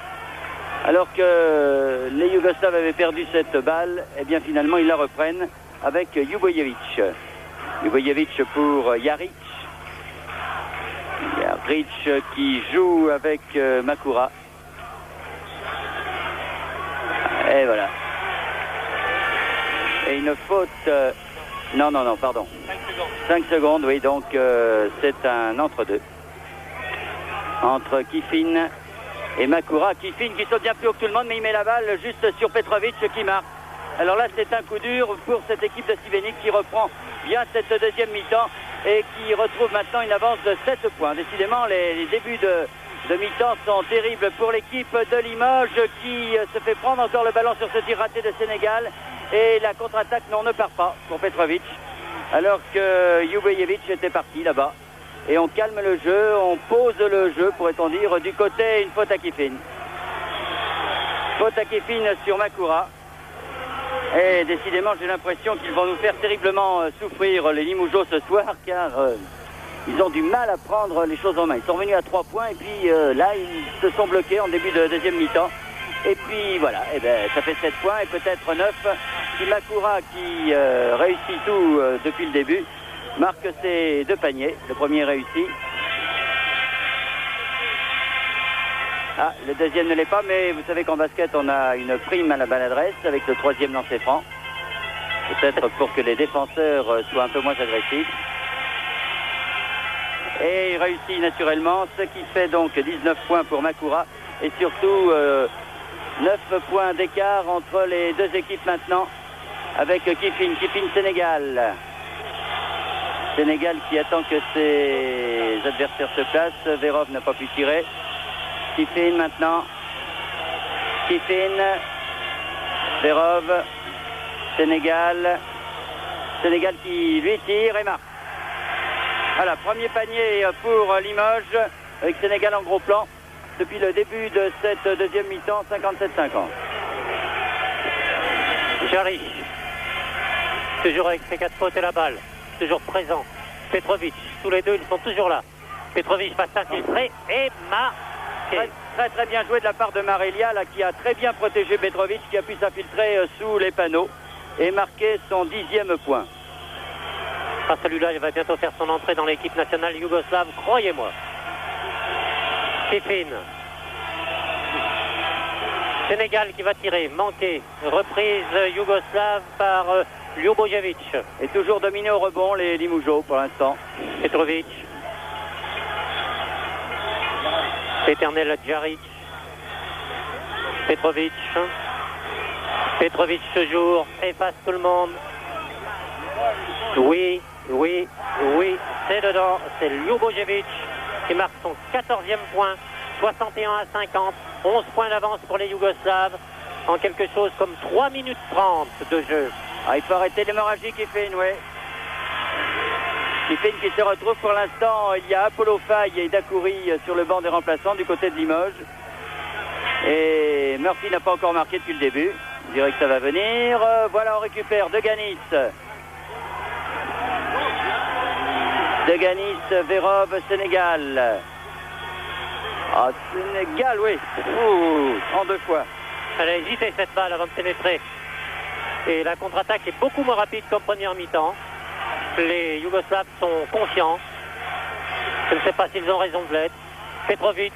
Alors que les Yougoslaves avaient perdu cette balle, et bien finalement, ils la reprennent avec Ljubojevic. Ljubojevic pour Jaric. Jaric qui joue avec Makura. Et voilà. Et une faute... non, pardon. 5 secondes, oui, donc c'est un entre-deux. Entre Kifin et Makura. Kifin qui saute bien plus haut que tout le monde, mais il met la balle juste sur Petrovic qui marque. Alors là, c'est un coup dur pour cette équipe de Šibenik qui reprend bien cette deuxième mi-temps et qui retrouve maintenant une avance de 7 points. Décidément, les débuts de mi-temps sont terribles pour l'équipe de Limoges qui se fait prendre encore le ballon sur ce tir raté de Sénégal. Et la contre-attaque, non, ne part pas pour Petrovic. Alors que Ljubojevic était parti là-bas. Et on calme le jeu, on pose le jeu, pourrait-on dire, du côté, une faute à Kifin. Faute à Kifin sur Makura. Et décidément, j'ai l'impression qu'ils vont nous faire terriblement souffrir les Limougeaux ce soir, car ils ont du mal à prendre les choses en main. Ils sont revenus à 3 points, et puis là, ils se sont bloqués en début de deuxième mi-temps. Et puis voilà, et ben, ça fait 7 points, et peut-être 9. Si Makura, qui réussit tout depuis le début, marque ses 2 paniers. Le premier réussi. Ah, le deuxième ne l'est pas, mais vous savez qu'en basket, on a une prime à la maladresse avec le 3e lancer franc. Peut-être pour que les défenseurs soient un peu moins agressifs. Et il réussit naturellement, ce qui fait donc 19 points pour Makura. Et surtout, 9 points d'écart entre les deux équipes maintenant, avec Kifin Sénégal. Sénégal qui attend que ses adversaires se placent. Verov n'a pas pu tirer. Kifin maintenant. Kifin. Verov. Sénégal. Sénégal qui lui tire et marque. Voilà, premier panier pour Limoges, avec Sénégal en gros plan. Depuis le début de cette deuxième mi-temps, 57-50. Jaric, toujours avec ses 4 fautes et la balle, toujours présent. Petrovic, tous les deux, ils sont toujours là. Petrovic va s'infiltrer et marquer. Très bien joué de la part de Marelia, là, qui a très bien protégé Petrovic, qui a pu s'infiltrer sous les panneaux et marquer son 10e point. Ah, celui-là, il va bientôt faire son entrée dans l'équipe nationale yougoslave, croyez-moi. Kifin. Sénégal qui va tirer, manqué. Reprise yougoslave par Ljubojevic. Et toujours dominé au rebond les Limougeaux pour l'instant. Petrovic. Éternel Jaric. Petrovic. Petrovic toujours efface tout le monde. Oui, c'est dedans. C'est Ljubojevic qui marque son 14e point. 61-50. 11 points d'avance pour les Yougoslaves. En quelque chose comme 3 minutes 30 de jeu. Ah, il faut arrêter l'hémorragie Kifin, oui. Kifin qui se retrouve pour l'instant. Il y a Apollo Faye et Dakouri sur le banc des remplaçants du côté de Limoges. Et Murphy n'a pas encore marqué depuis le début. On dirait que ça va venir. Voilà, on récupère Deganis. Deganis, Verov, Sénégal. Ah, Sénégal, oui. Ouh, en 2 fois. Elle a hésité cette balle avant de pénétrer. Et la contre-attaque est beaucoup moins rapide qu'en première mi-temps. Les Yougoslaves sont confiants. Je ne sais pas s'ils ont raison de l'être. Petrovic,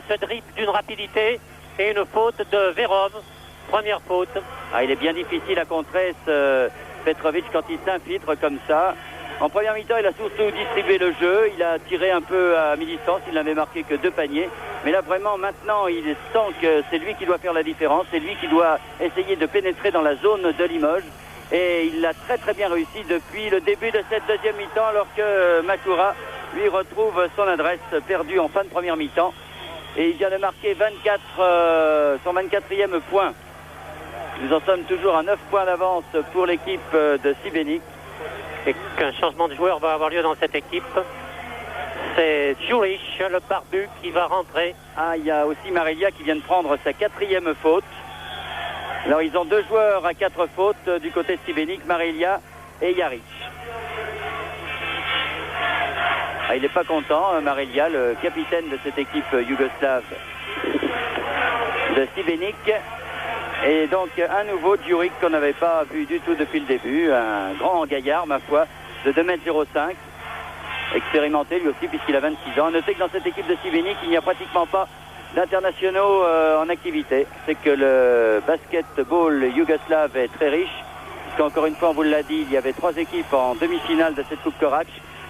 ce dribble d'une rapidité et une faute de Verov. Première faute. Ah, il est bien difficile à contrer ce Petrovic quand il s'infiltre comme ça. En première mi-temps, il a surtout distribué le jeu. Il a tiré un peu à mi-distance. Il n'avait marqué que 2 paniers. Mais là, vraiment, maintenant, il sent que c'est lui qui doit faire la différence. C'est lui qui doit essayer de pénétrer dans la zone de Limoges. Et il l'a très très bien réussi depuis le début de cette deuxième mi-temps, alors que Makura lui retrouve son adresse perdue en fin de première mi-temps. Et il vient de marquer son 24e point. Nous en sommes toujours à 9 points d'avance pour l'équipe de Sibénik. Et qu'un changement de joueur va avoir lieu dans cette équipe. C'est Jurich, le barbu, qui va rentrer. Ah, il y a aussi Marelia qui vient de prendre sa 4e faute. Alors ils ont 2 joueurs à 4 fautes du côté de Sibénik, Marelia et Jaric. Ah, il n'est pas content, Marelia, le capitaine de cette équipe yougoslave de Sibénik. Et donc un nouveau Juric qu'on n'avait pas vu du tout depuis le début, un grand gaillard ma foi, de 2,05 m, expérimenté lui aussi puisqu'il a 26 ans. À noter que dans cette équipe de Sibénik, il n'y a pratiquement pas d'internationaux en activité. C'est que le basketball yougoslave est très riche, puisqu'encore une fois on vous l'a dit, il y avait 3 équipes en demi-finale de cette Coupe Korac,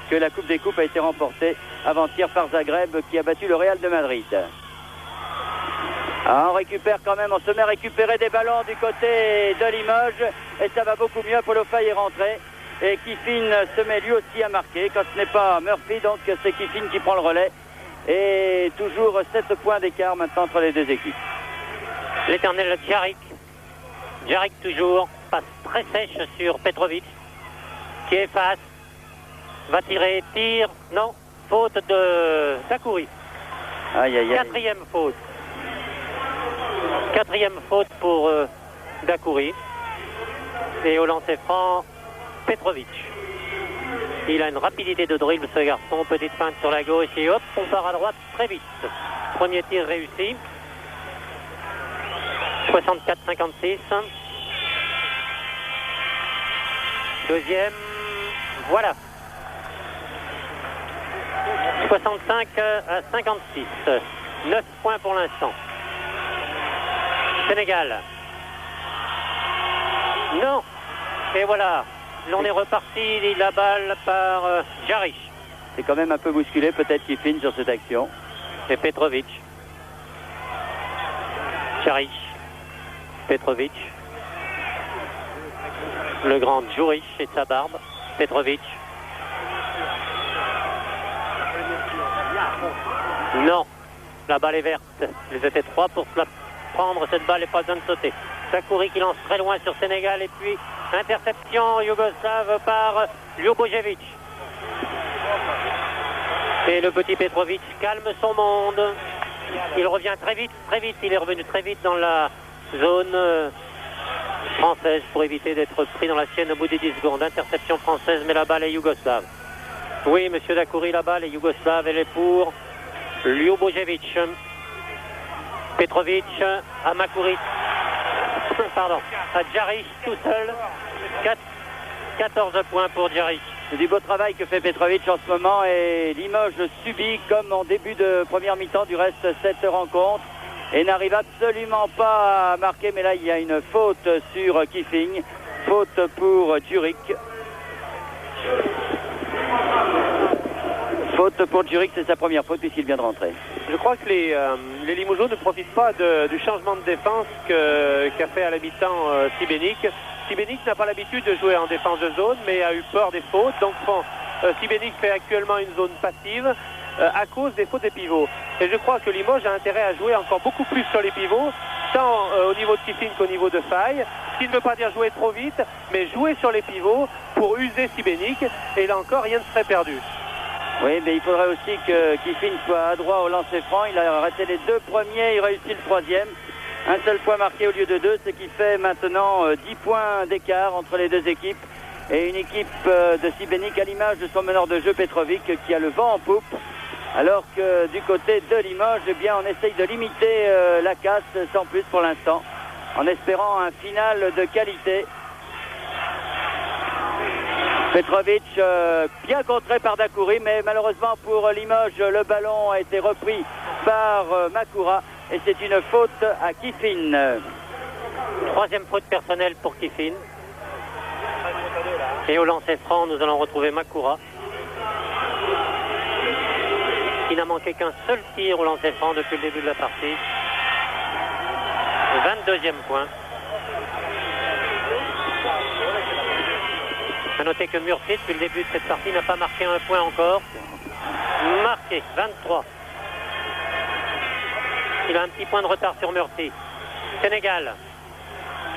que la Coupe des Coupes a été remportée avant-hier par Zagreb qui a battu le Real de Madrid. Ah, on récupère quand même, on se met à récupérer des ballons du côté de Limoges et ça va beaucoup mieux. Polo Faye est rentré et Kiffin se met lui aussi à marquer. Quand ce n'est pas Murphy, donc c'est Kiffin qui prend le relais. Et toujours 7 points d'écart maintenant entre les deux équipes. L'éternel Jaric. Jaric toujours, passe très sèche sur Petrovic qui efface, va tirer, tire, non, faute de Dakouri. Aïe, aïe, aïe. 4e faute. 4e faute pour Dakouri. Et au lancer franc, Petrovic. Il a une rapidité de dribble ce garçon, petite feinte sur la gauche et hop, on part à droite très vite. Premier tir réussi. 64-56. Deuxième, voilà. 65 à 56. 9 points pour l'instant. Sénégal. Non. Et voilà. On est reparti la balle par Jaric. C'est quand même un peu bousculé peut-être Kiffin sur cette action. Et Petrovic. Jaric. Petrovic. Le grand Juric et sa barbe. Petrovic. Non. La balle est verte. Ils étaient 3 pour la prendre. Cette balle n'est pas besoin de sauter. Dakouri qui lance très loin sur Sénégal et puis interception yougoslave par Ljubojevic. Et le petit Petrovic calme son monde. Il revient très vite. Il est revenu très vite dans la zone française pour éviter d'être pris dans la sienne au bout des 10 secondes. Interception française, mais la balle est yougoslave. Oui, monsieur Dakouri, la balle est yougoslave. Elle est pour Ljubojevic. Petrovic à Makuric. Pardon, à Jaric tout seul. 14 points pour Jaric. C'est du beau travail que fait Petrovic en ce moment et Limoges subit comme en début de première mi-temps du reste cette rencontre et n'arrive absolument pas à marquer, mais là il y a une faute sur Kiffin, faute pour Juric. Faute pour Juric, c'est sa première faute puisqu'il vient de rentrer. Je crois que les Limougeaux ne profitent pas du changement de défense qu'a fait à la mi-temps Sibénik. Sibénik n'a pas l'habitude de jouer en défense de zone, mais a eu peur des fautes. Donc Sibénik fait actuellement une zone passive à cause des fautes des pivots. Et je crois que Limoges a intérêt à jouer encore beaucoup plus sur les pivots, tant au niveau de Kiffin qu'au niveau de Faye. Ce qui ne veut pas dire jouer trop vite, mais jouer sur les pivots pour user Sibénik. Et là encore, rien ne serait perdu. Oui, mais il faudrait aussi que Kiffin soit à droit au lancer franc. Il a raté les 2 premiers, il réussit le 3e. Un seul point marqué au lieu de 2, ce qui fait maintenant 10 points d'écart entre les deux équipes. Et une équipe de Sibénik à l'image de son meneur de jeu Petrovic qui a le vent en poupe. Alors que du côté de Limoges, eh bien, on essaye de limiter la casse sans plus pour l'instant, en espérant un final de qualité. Petrovic bien contré par Dakouri, mais malheureusement pour Limoges, le ballon a été repris par Makura et c'est une faute à Kiffin. 3e faute personnelle pour Kiffin. Et au lancer franc, nous allons retrouver Makura, qui n'a manqué qu'un seul tir au lancer franc depuis le début de la partie. 22e point. A noter que Murphy, depuis le début de cette partie, n'a pas marqué un point encore. Marqué, 23. Il a un petit point de retard sur Murphy. Sénégal.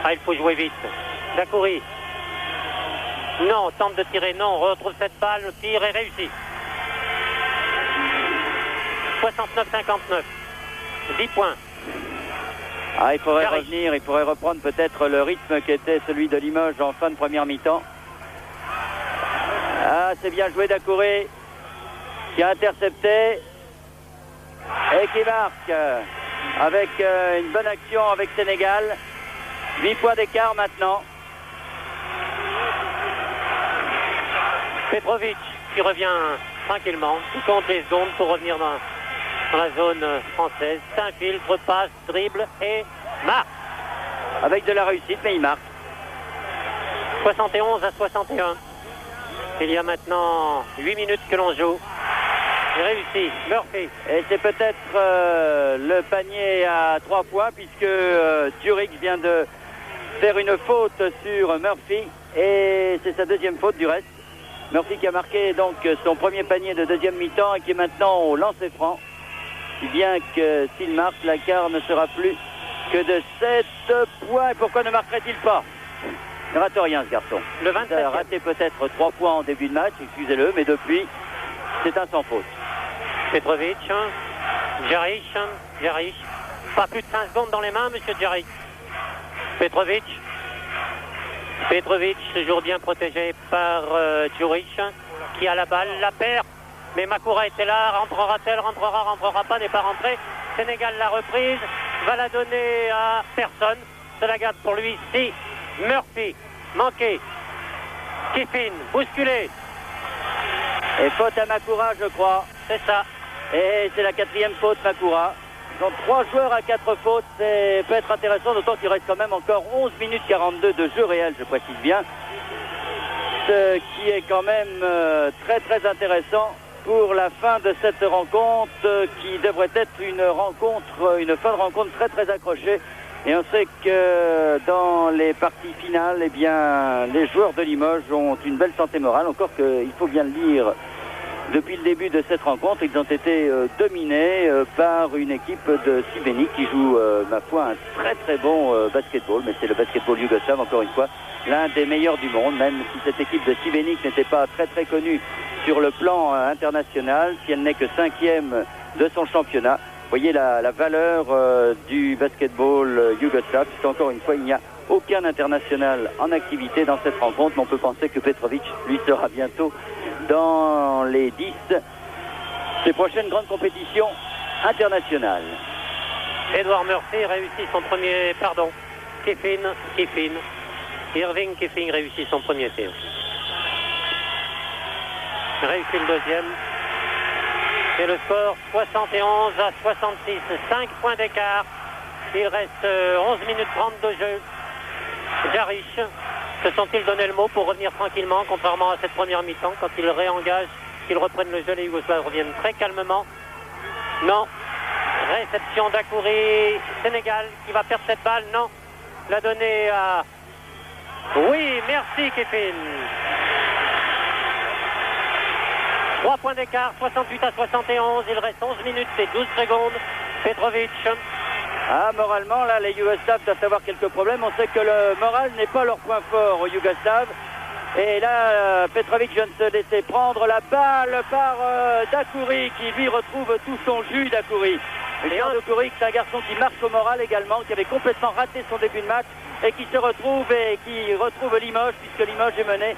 Ah, il faut jouer vite. Dacoury. Non, tente de tirer, non, on retrouve cette balle, le tir est réussi. 69-59. 10 points. Ah, il faudrait Carré. revenir, il faudrait reprendre peut-être le rythme qui était celui de Limoges en fin de première mi-temps. Ah, c'est bien joué Dacoury, qui a intercepté et qui marque avec une bonne action avec Sénégal. 8 points d'écart maintenant. Petrovic qui revient tranquillement, qui compte les secondes pour revenir dans la zone française. S'infiltre, passe, dribble et marque. Avec de la réussite, mais il marque. 71-61. Il y a maintenant 8 minutes que l'on joue. Il réussit. Murphy. Et c'est peut-être le panier à 3 points puisque Zurich vient de faire une faute sur Murphy et c'est sa deuxième faute du reste. Murphy qui a marqué donc son premier panier de deuxième mi-temps et qui est maintenant au lancer franc. Si bien que s'il marque, l'écart ne sera plus que de 7 points. Et pourquoi ne marquerait-il pas? Il ne rate rien ce garçon. Le Il a 27e. raté peut-être 3 points en début de match, excusez-le, mais depuis, c'est un sans faute. Petrovic. Djaric. Pas plus de 5 secondes dans les mains, monsieur Djaric. Petrovic, toujours bien protégé par Djuric, qui a la balle, la perd. Mais Makoura était là, rentrera-t-elle, rentrera pas, n'est pas rentrée. Sénégal l'a reprise, va la donner à personne. Se la garde pour lui, si. Murphy, manqué. Kiffin, bousculé. Et faute à Makoura, je crois. C'est ça. Et c'est la 4e faute, Makoura. Donc 3 joueurs à 4 fautes, ça peut être intéressant, d'autant qu'il reste quand même encore 11 minutes 42 de jeu réel, je précise bien. Ce qui est quand même très très intéressant pour la fin de cette rencontre qui devrait être une fin de rencontre très très accrochée. Et on sait que dans les parties finales, eh bien, les joueurs de Limoges ont une belle santé morale, encore qu'il faut bien le dire. Depuis le début de cette rencontre, ils ont été dominés par une équipe de Šibenik qui joue, ma foi, un très très bon basketball. Mais c'est le basketball yougoslave, encore une fois, l'un des meilleurs du monde, même si cette équipe de Šibenik n'était pas très très connue sur le plan international, si elle n'est que 5e de son championnat. Vous voyez la valeur du basketball yougoslave, puisqu'encore une fois, il n'y a aucun international en activité dans cette rencontre. Mais on peut penser que Petrovic, lui, sera bientôt dans les 10 des prochaines grandes compétitions internationales. Edouard Murphy réussit son premier... Kiffin. Irving Kiffin réussit son premier tir. Réussit le deuxième. Et le score 71-66. 5 points d'écart. Il reste 11 minutes 30 de jeu. Djaric, se sont-ils donné le mot pour revenir tranquillement, contrairement à cette première mi-temps, quand ils réengagent, qu'ils reprennent le jeu, les Yougoslaves reviennent très calmement. Non. Réception d'Dacoury, Sénégal qui va perdre cette balle, non. La donner à... Oui, merci Kiffin. 3 points d'écart, 68-71, il reste 11 minutes et 12 secondes. Petrovic. Ah, moralement, là, les Yougoslaves doivent avoir quelques problèmes. On sait que le moral n'est pas leur point fort aux Yougoslaves. Et là, Petrovic vient de se laisser prendre la balle par Dacoury, qui lui retrouve tout son jus, Dacoury. Jean Dacoury, c'est un garçon qui marche au moral également, qui avait complètement raté son début de match et qui se retrouve et qui retrouve Limoges, puisque Limoges est mené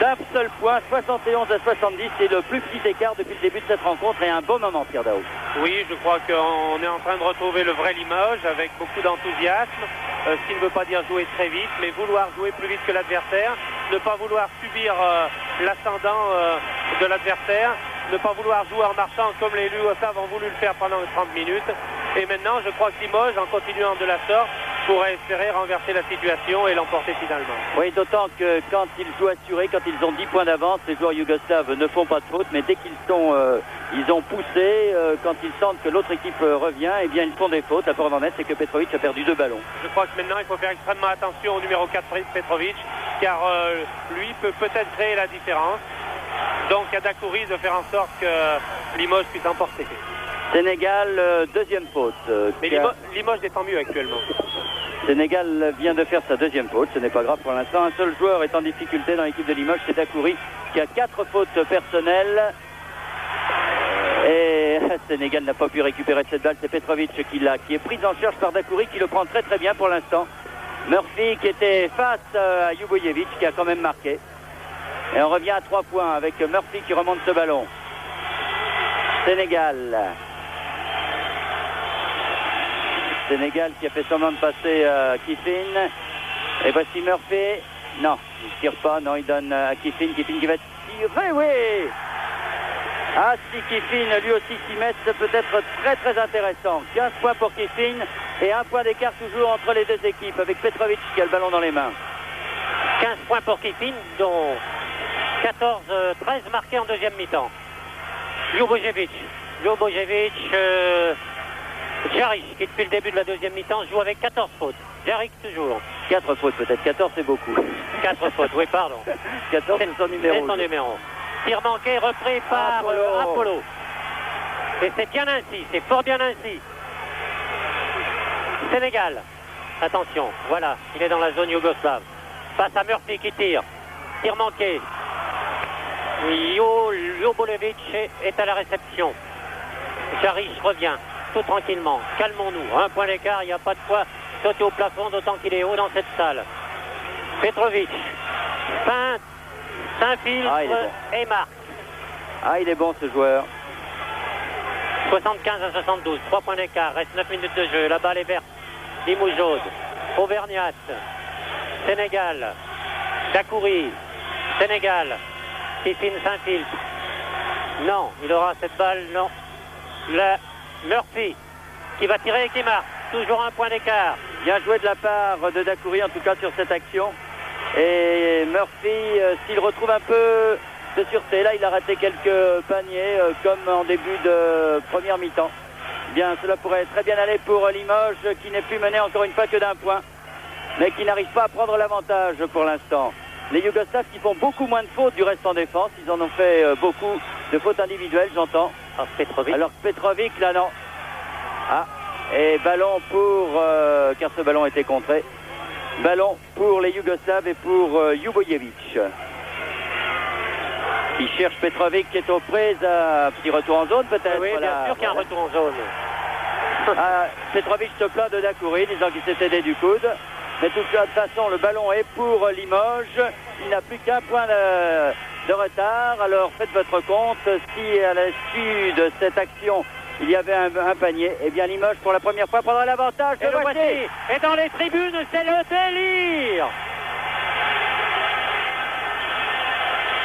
d'un seul point, 71-70. C'est le plus petit écart depuis le début de cette rencontre et un beau moment, Pierre Daou. Oui, je crois qu'on est en train de retrouver le vrai Limoges avec beaucoup d'enthousiasme, ce qui ne veut pas dire jouer très vite, mais vouloir jouer plus vite que l'adversaire, ne pas vouloir subir l'ascendant de l'adversaire, ne pas vouloir jouer en marchant comme les Yougoslaves ont voulu le faire pendant 30 minutes. Et maintenant, je crois que Limoges, en continuant de la sorte, pourrait espérer renverser la situation et l'emporter finalement. Oui, d'autant que quand ils jouent assurés, quand ils ont 10 points d'avance, les joueurs yougoslaves ne font pas de faute, mais dès qu'ils ils ont poussé, quand ils sentent que l'autre équipe revient, eh bien ils font des fautes. La preuve en est, c'est que Petrovic a perdu 2 ballons. Je crois que maintenant, il faut faire extrêmement attention au numéro 4 Petrovic, car lui peut peut-être créer la différence. Donc à Dacoury de faire en sorte que Limoges puisse emporter. Sénégal, deuxième faute. Mais Limoges défend mieux actuellement. Sénégal vient de faire sa deuxième faute, ce n'est pas grave pour l'instant. Un seul joueur est en difficulté dans l'équipe de Limoges, c'est Dacoury, qui a 4 fautes personnelles. Et Sénégal n'a pas pu récupérer cette balle, c'est Petrovic qui est prise en charge par Dacoury, qui le prend très très bien pour l'instant. Murphy qui était face à Ljubojevic, qui a quand même marqué. Et on revient à 3 points avec Murphy qui remonte ce ballon. Sénégal qui a fait semblant de passer à Kiffin. Et voici Murphy. Non, il ne tire pas. Non, il donne à Kiffin. Kiffin qui va tirer. Oui! Ah, si Kiffin lui aussi s'y met, c'est peut-être très très intéressant. 15 points pour Kiffin et 1 point d'écart toujours entre les deux équipes avec Petrovic qui a le ballon dans les mains. 15 points pour Kiffin, dont 13 marqués en deuxième mi-temps. Ljubojevic, Jaric, qui depuis le début de la deuxième mi-temps joue avec 14 fautes. Jaric toujours. 4 fautes peut-être, 14 c'est beaucoup. 4 fautes, oui pardon. 14 c'est son numéro. C'est son numéro. Tir manqué, repris par Apollo. Et c'est bien ainsi, c'est fort bien ainsi. Sénégal, attention, voilà, il est dans la zone yougoslave. Face à Murphy qui tire. Tir manqué. Ljubojevic est à la réception. Jaric revient tout tranquillement. Calmons-nous. 1 point d'écart, il n'y a pas de quoi sauter au plafond, d'autant qu'il est haut dans cette salle. Petrovic feinte, s'infiltre et marque. Ah, il est bon ce joueur. 75 à 72, 3 points d'écart, reste 9 minutes de jeu. La balle est verte. Limoges, Auvergnat, Sénégal, Dacoury, Sénégal. Kiffin s'infiltre. Non, il aura cette balle, non. Murphy qui va tirer et qui marque. Toujours 1 point d'écart. Bien joué de la part de Dacoury en tout cas sur cette action. Et Murphy, s'il retrouve un peu de sûreté, là il a raté quelques paniers comme en début de première mi-temps. Bien, cela pourrait très bien aller pour Limoges qui n'est plus mené encore une fois que d'1 point, mais qui n'arrive pas à prendre l'avantage pour l'instant. Les Yougoslaves qui font beaucoup moins de fautes du reste en défense, ils en ont fait beaucoup de fautes individuelles, j'entends. Alors Petrovic, là non. Ah, et ballon pour, car ce ballon était contré. Ballon pour les Yougoslaves et pour Ljubojevic. Il cherche Petrovic qui est aux prises. Un petit retour en zone peut-être. Oui, bien sûr qu'il y a un retour en zone. Petrovic se plaint de Dacoury, disant qu'il s'est aidé du coude. Mais de toute façon, le ballon est pour Limoges. Il n'a plus qu'1 point de retard. Alors faites votre compte. Si à l'issue de cette action, il y avait un panier, eh bien Limoges, pour la première fois, prendra l'avantage. Et le voici. Et dans les tribunes, c'est le délire.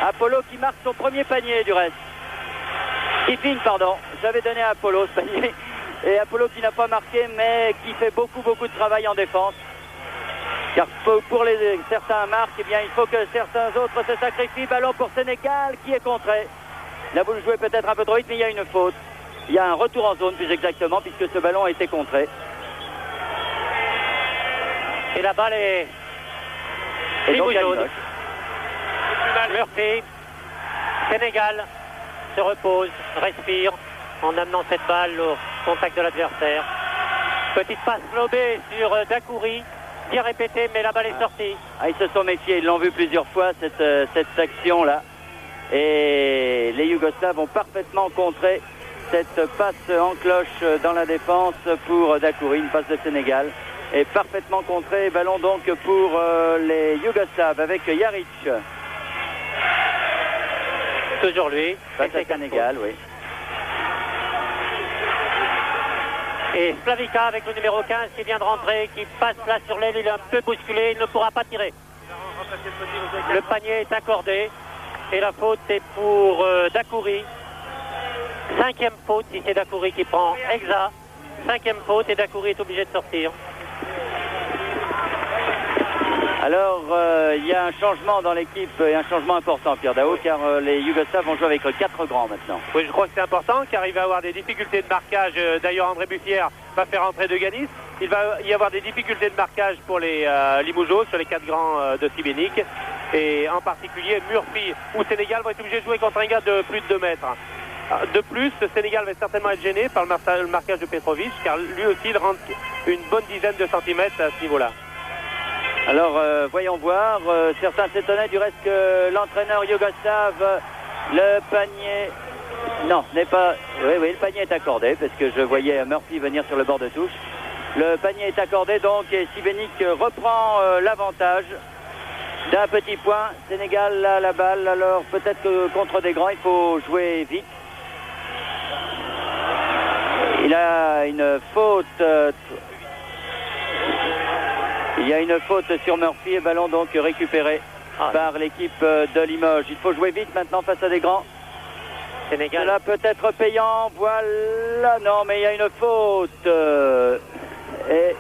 Apollo qui marque son premier panier du reste. Kiffin, pardon. J'avais donné à Apollo ce panier. Et Apollo qui n'a pas marqué, mais qui fait beaucoup de travail en défense. Car pour certains marques, eh bien, il faut que certains autres se sacrifient. Ballon pour Sénégal qui est contré. Là, vous le jouez peut-être un peu trop vite, mais il y a une faute. Il y a un retour en zone, plus exactement, puisque ce ballon a été contré. Et la balle est... Et donc, Murphy, Sénégal se repose, respire en amenant cette balle au contact de l'adversaire. Petite passe lobée sur Dacoury, bien répété, mais la balle est sortie. Ah, ils se sont méfiés, ils l'ont vu plusieurs fois cette action-là. Et les Yougoslaves ont parfaitement contré cette passe en cloche dans la défense pour Dacoury, une passe de Sénégal. Et parfaitement contré, ballon donc pour les Yougoslaves avec Jaric. Toujours lui. Face à Sénégal, oui. Et Slavica avec le numéro 15 qui vient de rentrer, qui passe là sur l'aile, il est un peu bousculé, il ne pourra pas tirer. Le panier est accordé et la faute est pour Dacoury. 5e faute si c'est Dacoury qui prend Exa. 5e faute et Dacoury est obligé de sortir. Alors, il y a un changement dans l'équipe, et un changement important, Pierre Daou, car les Yougoslaves vont jouer avec 4 grands maintenant. Oui, je crois que c'est important, car il va avoir des difficultés de marquage. D'ailleurs, André Buffière va faire entrer De Ganis. il va y avoir des difficultés de marquage pour les Limougeaux sur les 4 grands de Sibénik. Et en particulier Murphy ou Sénégal vont être obligés de jouer contre un gars de plus de 2 mètres. De plus, le Sénégal va certainement être gêné par le marquage de Petrovic, car lui aussi il rentre une bonne dizaine de centimètres à ce niveau-là. Alors voyons voir, certains s'étonnaient du reste que l'entraîneur yougoslave, le panier... Non, n'est pas... Oui, le panier est accordé, parce que je voyais Murphy venir sur le bord de touche. Le panier est accordé donc, et Sibénik reprend l'avantage d'un petit point. Sénégal a la balle, alors peut-être que contre des grands, il faut jouer vite. Il a une faute... Il y a une faute sur Murphy et ballon donc récupéré par l'équipe de Limoges. Il faut jouer vite maintenant face à des grands. Sénégal. Cela peut être payant. Voilà. Non, mais il y a une faute. Et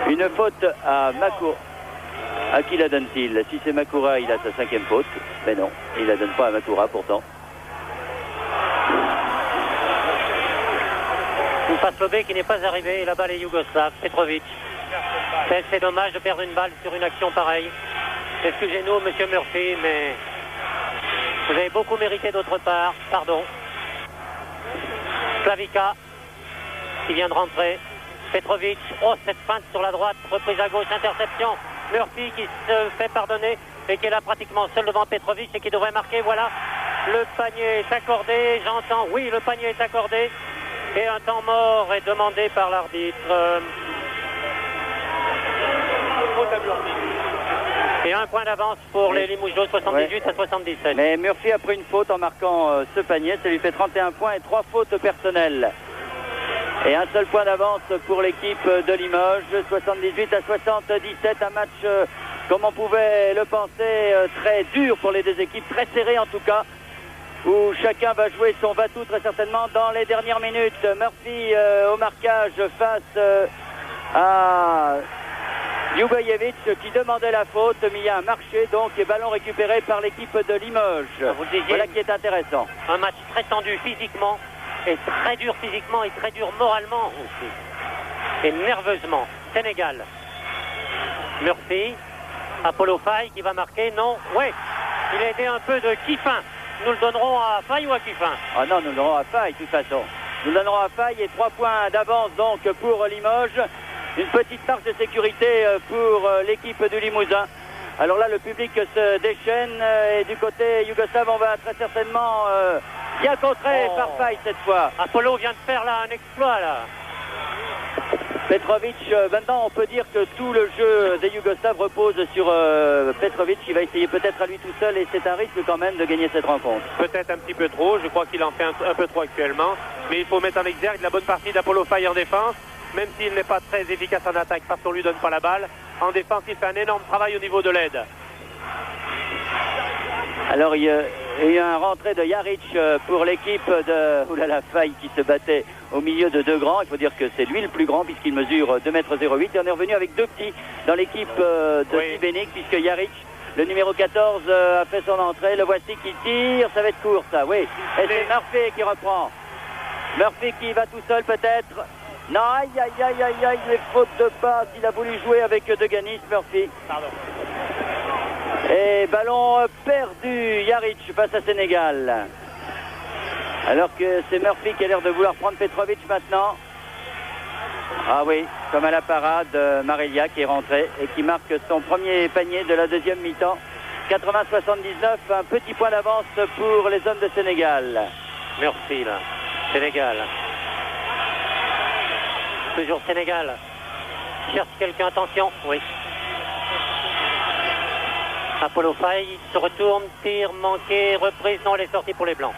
une faute à Makoura. À qui la donne-t-il? Si c'est Makoura, il a sa 5e faute. Mais non, il la donne pas à Makoura pourtant. Une passe lobée qui n'est pas arrivée et la balle est yougoslave, Petrovic. C'est dommage de perdre une balle sur une action pareille. Excusez-nous, monsieur Murphy, mais vous avez beaucoup mérité d'autre part. Pardon. Slavica qui vient de rentrer. Petrovic, oh cette feinte sur la droite, reprise à gauche, interception. Murphy qui se fait pardonner et qui est là pratiquement seul devant Petrovic et qui devrait marquer. Voilà, le panier est accordé, j'entends, oui, le panier est accordé. Et un temps mort est demandé par l'arbitre. Et un point d'avance pour les Limougeaux, 78 à 77. Mais Murphy a pris une faute en marquant ce panier. Ça lui fait 31 points et 3 fautes personnelles. Et un seul point d'avance pour l'équipe de Limoges, 78 à 77. Un match, comme on pouvait le penser, très dur pour les deux équipes, très serré en tout cas, où chacun va jouer son va-tout très certainement dans les dernières minutes. Murphy au marquage face à Ljubojevic qui demandait la faute, mais il y a un marché donc et ballon récupéré par l'équipe de Limoges. Voilà qui est intéressant. Un match très tendu physiquement et très dur physiquement et très dur moralement aussi. Et nerveusement. Sénégal. Murphy. Apollo Faye qui va marquer. Non. Oui. Il a été un peu de Kiffin. Nous le donnerons à Faye ou à Kiffin? Ah non, nous le donnerons à Faye de toute façon. Nous le donnerons à Faye et 3 points d'avance donc pour Limoges. Une petite marge de sécurité pour l'équipe du Limousin. Alors là, le public se déchaîne et du côté yougoslave, on va très certainement bien contrer par Faye cette fois. Apollo vient de faire là un exploit là. Petrovic, maintenant on peut dire que tout le jeu des Yougoslaves repose sur Petrovic qui va essayer peut-être à lui tout seul et c'est un risque quand même de gagner cette rencontre. Peut-être un petit peu trop, je crois qu'il en fait un peu trop actuellement, mais il faut mettre en exergue la bonne partie d'Apollo Faye en défense, même s'il n'est pas très efficace en attaque parce qu'on lui donne pas la balle. En défense, il fait un énorme travail au niveau de l'aide. Alors il y a eu un rentré de Jaric pour l'équipe de Oulala Faye qui se battait au milieu de 2 grands. Il faut dire que c'est lui le plus grand puisqu'il mesure 2,08 m et on est revenu avec 2 petits dans l'équipe de Sibénik puisque Jaric, le numéro 14, a fait son entrée. Le voici qui tire, ça va être court ça, oui. Et c'est Murphy qui reprend. Murphy qui va tout seul peut-être. Non, aïe, les fautes de passe. Il a voulu jouer avec De Ganis, Murphy. Pardon. Et ballon perdu, Jaric face à Sénégal. Alors que c'est Murphy qui a l'air de vouloir prendre Petrovic maintenant. Ah oui, comme à la parade, Marelia qui est rentré et qui marque son premier panier de la deuxième mi-temps. 80-79, un petit point d'avance pour les hommes de Sénégal. Murphy là, Sénégal. Toujours Sénégal. Cherche quelqu'un, attention, oui. Apollo Faye se retourne, tire, manqué, reprise, non, elle est sortie pour les blancs.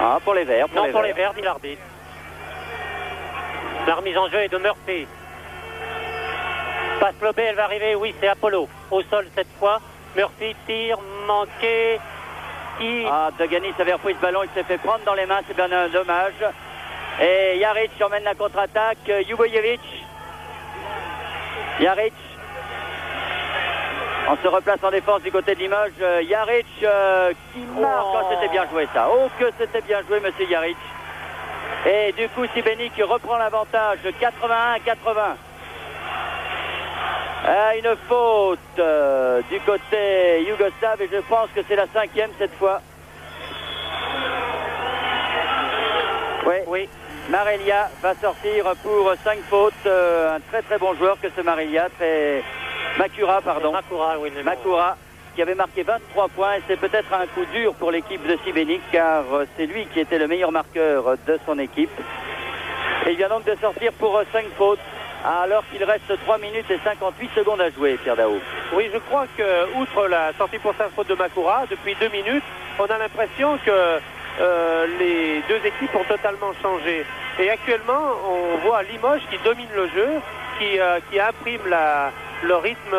Ah, pour les verts. Pour les verts, dit l'arbitre. La remise en jeu est de Murphy. Passe lobée, elle va arriver, oui, c'est Apollo. Au sol cette fois. Murphy tire, manqué. Ah, De Ganis avait repris ce ballon, il s'est fait prendre dans les mains, c'est bien un dommage. Et Jaric emmène la contre-attaque. Ljubojevic. Jaric. On se replace en défense du côté de Limoges. Jaric qui marque. Oh, c'était bien joué ça. Oh, que c'était bien joué, monsieur Jaric. Et du coup, Sibénik reprend l'avantage, 81-80. Une faute du côté yougoslave et je pense que c'est la 5e cette fois. Oui. Marelia va sortir pour 5 fautes. Un très très bon joueur que ce Marelia. Makura, pardon. Makura, qui avait marqué 23 points. Et c'est peut-être un coup dur pour l'équipe de Sibénik car c'est lui qui était le meilleur marqueur de son équipe. Et il vient donc de sortir pour 5 fautes. Alors qu'il reste 3 minutes et 58 secondes à jouer, Pierre Daou. Oui, je crois que, outre la sortie pour 5 fautes de Makura, depuis 2 minutes, on a l'impression que les deux équipes ont totalement changé. Et actuellement, on voit Limoges qui domine le jeu, qui imprime le rythme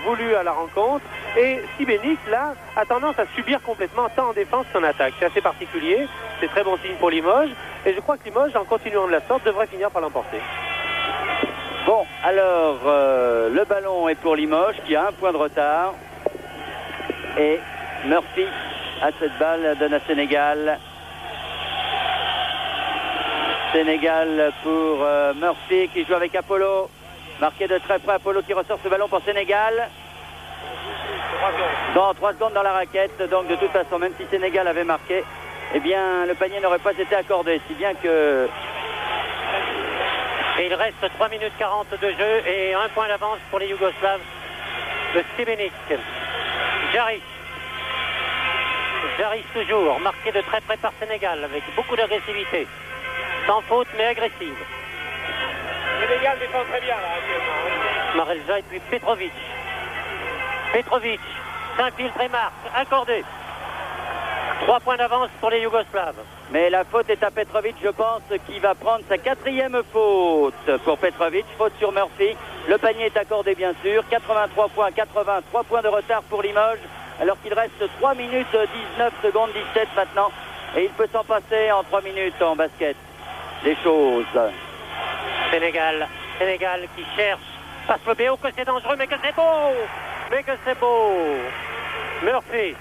voulu à la rencontre. Et Sibénik, là, a tendance à subir complètement tant en défense qu'en attaque. C'est assez particulier, c'est très bon signe pour Limoges. Et je crois que Limoges, en continuant de la sorte, devrait finir par l'emporter. Bon, alors, le ballon est pour Limoges, qui a un point de retard. Et Murphy à cette balle donne à Sénégal. Sénégal pour Murphy, qui joue avec Apollo. Marqué de très près, Apollo qui ressort ce ballon pour Sénégal. Dans 3 secondes dans la raquette, donc de toute façon, même si Sénégal avait marqué, eh bien, le panier n'aurait pas été accordé, si bien que... Et il reste 3 minutes 40 de jeu et un point d'avance pour les Yougoslaves de Sibénik. Jaric toujours, marqué de très près par Sénégal, avec beaucoup d'agressivité. Sans faute, mais agressive. Sénégal défend très bien, là, actuellement. Marelja et puis Petrovic. Petrovic s'infiltre et marque, accordé. 3 points d'avance pour les Yougoslaves. Mais la faute est à Petrovic, je pense, qui va prendre sa 4e faute pour Petrovic. Faute sur Murphy. Le panier est accordé, bien sûr. 83 points, 83 points de retard pour Limoges. Alors qu'il reste 3 minutes 19 secondes 17 maintenant. Et il peut s'en passer en 3 minutes en basket. Les choses. Sénégal qui cherche. Passe le BO, que c'est dangereux, mais que c'est beau. Murphy.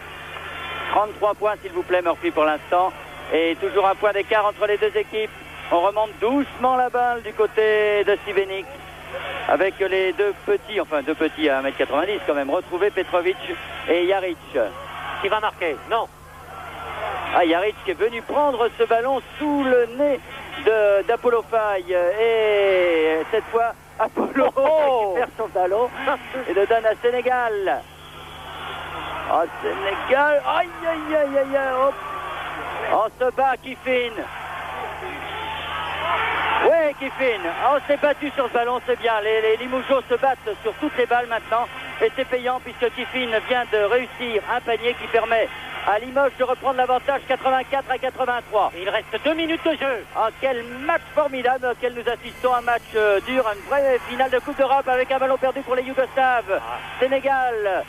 33 points, s'il vous plaît, Murphy, pour l'instant. Et toujours un point d'écart entre les deux équipes. On remonte doucement la balle du côté de Sibénik. Avec les deux petits à 1m90 quand même, retrouvés Petrovic et Jaric. Qui va marquer? Non. Jaric qui est venu prendre ce ballon sous le nez d'Apollo Faye. Et cette fois, Apollo récupère son ballon et le donne à Sénégal. Sénégal, aïe, hop. On se bat, Kiffin. Oui, Kiffin. On s'est battu sur ce ballon, c'est bien. Les Limougeaux se battent sur toutes les balles maintenant. Et c'est payant puisque Kiffin vient de réussir un panier qui permet à Limoges de reprendre l'avantage 84-83. Il reste 2 minutes de jeu. Quel match formidable auquel nous assistons. Un match dur, une vraie finale de Coupe d'Europe avec un ballon perdu pour les Yougoslaves. Sénégal.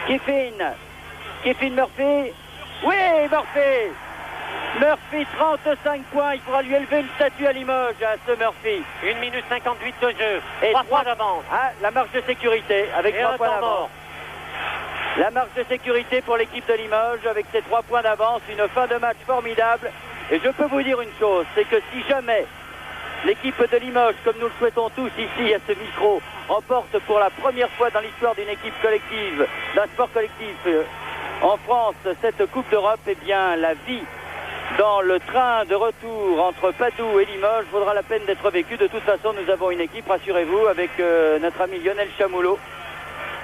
Kiffin Murphy. Oui, Murphy, 35 points. Il faudra lui élever une statue à Limoges, à ce Murphy. 1 minute 58 de jeu. Et 3 points d'avance. La marge de sécurité avec 3 points d'avance. La marge de sécurité pour l'équipe de Limoges avec ses 3 points d'avance. Une fin de match formidable. Et je peux vous dire une chose, c'est que si jamais l'équipe de Limoges, comme nous le souhaitons tous ici à ce micro, remporte pour la première fois dans l'histoire d'une équipe collective, d'un sport collectif en France, cette Coupe d'Europe, eh bien la vie dans le train de retour entre Padoue et Limoges vaudra la peine d'être vécue. De toute façon, nous avons une équipe, rassurez-vous, avec notre ami Lionel Chamoulot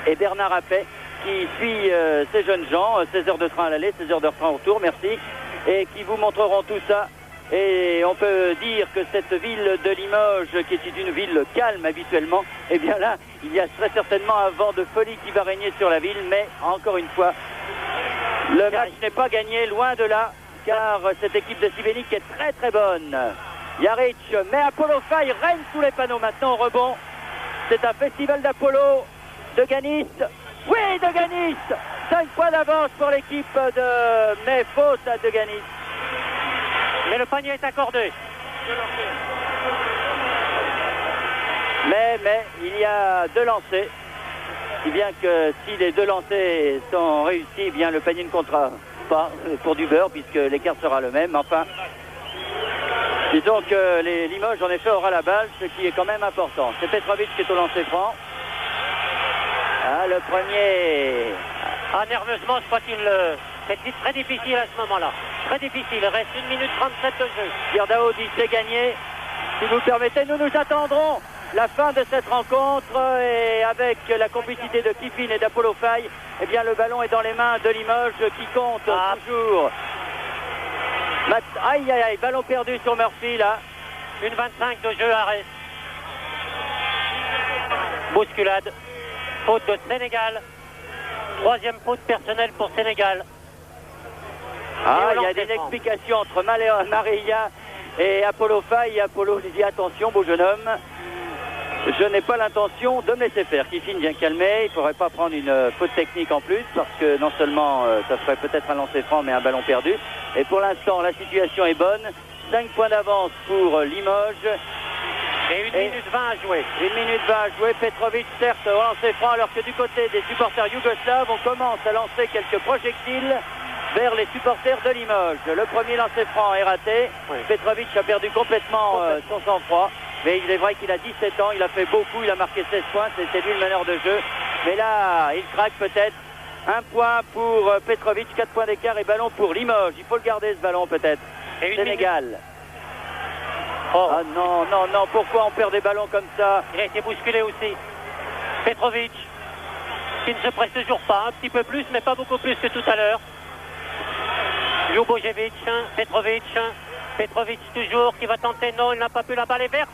et Bernard Appet qui suit ces jeunes gens, 16 heures de train à l'aller, 16 heures de train au retour, merci, et qui vous montreront tout ça. Et on peut dire que cette ville de Limoges, qui est une ville calme habituellement, eh bien là, il y a très certainement un vent de folie qui va régner sur la ville, mais encore une fois, le match n'est pas gagné, loin de là, car cette équipe de Sibénik est très très bonne. Jaric, mais Apollo Faye règne sous les panneaux maintenant au rebond. C'est un festival d'Apollo, de Ganis. Oui, de Ganis, 5 points d'avance pour l'équipe de... Mais faute à de Ganis. Mais le panier est accordé. Mais il y a 2 lancers. Si bien que si les 2 lancers sont réussis, eh bien le panier ne comptera pas pour du beurre puisque l'écart sera le même. Enfin, Disons que Limoges en effet aura la balle, ce qui est quand même important. C'est Petrovic qui est au lancer franc. Ah, le premier. Ah, nerveusement, je crois qu'il... C'est très difficile à ce moment-là. Très difficile. Il reste 1 minute 37 de jeu. Girdao dit c'est gagné. Si vous permettez, nous attendrons la fin de cette rencontre et avec la complicité de Kiffin et d'Apollo Faye, eh bien le ballon est dans les mains de Limoges qui compte toujours. Aïe aïe aïe, ballon perdu sur Murphy là. 1,25 de jeu, arrêt. Bousculade. Faute de Sénégal. 3e faute personnelle pour Sénégal. Ah, il y a des explications entre Maria et Apollo Faye. Apollo dit attention beau jeune homme. Je n'ai pas l'intention de me laisser faire. Kiffin vient calmer, il ne faudrait pas prendre une faute technique en plus parce que non seulement ça ferait peut-être un lancer franc mais un ballon perdu. Et pour l'instant la situation est bonne. 5 points d'avance pour Limoges. Et 1 minute 20 à jouer. 1 minute 20 à jouer. Petrovic certes au lancer franc alors que du côté des supporters yougoslaves on commence à lancer quelques projectiles vers les supporters de Limoges. Le premier lancer franc est raté. Oui. Petrovic a perdu complètement son sang-froid. Mais il est vrai qu'il a 17 ans, il a fait beaucoup, il a marqué 16 points, c'était lui le meneur de jeu. Mais là, il craque peut-être. 1 point pour Petrovic, 4 points d'écart et ballon pour Limoges. Il faut le garder ce ballon peut-être. Sénégal. Oh. Ah non, non, non, pourquoi on perd des ballons comme ça? Il a été bousculé aussi. Petrovic, qui ne se presse toujours pas, un petit peu plus, mais pas beaucoup plus que tout à l'heure. Ljubojevic, Petrovic. Petrovic toujours qui va tenter, non, il n'a pas pu, la balle est verte.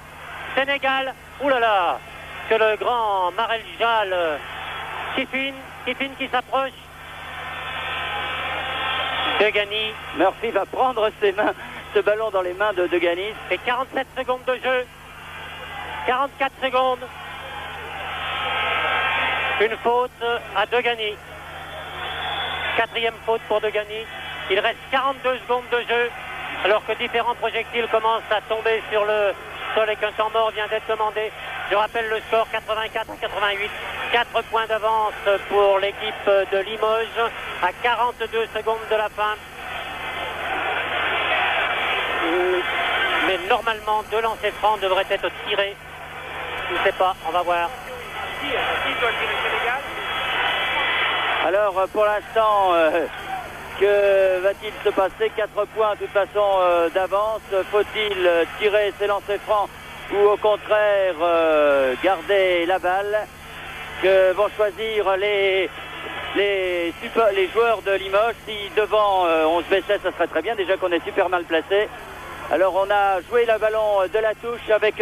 Sénégal, oulala, que le grand maréchal Kiffin qui s'approche. Degani. Murphy va prendre ce ballon dans les mains de Degani. Et 47 secondes de jeu. 44 secondes. Une faute à Degani. 4e faute pour Degani. Il reste 42 secondes de jeu. Alors que différents projectiles commencent à tomber sur le sol et qu'un temps mort vient d'être demandé. Je rappelle le score 84 à 88. 4 points d'avance pour l'équipe de Limoges à 42 secondes de la fin. Mais normalement, 2 lancers francs devraient être tirés. Je ne sais pas, on va voir. Qui doit tirer Sénégal? Alors pour l'instant... que va-t-il se passer? 4 points de toute façon d'avance. Faut-il tirer ses lancers francs ou au contraire garder la balle? Que vont choisir les joueurs de Limoges? Si devant on se baissait, ça serait très bien. Déjà qu'on est super mal placé. Alors on a joué le ballon de la touche avec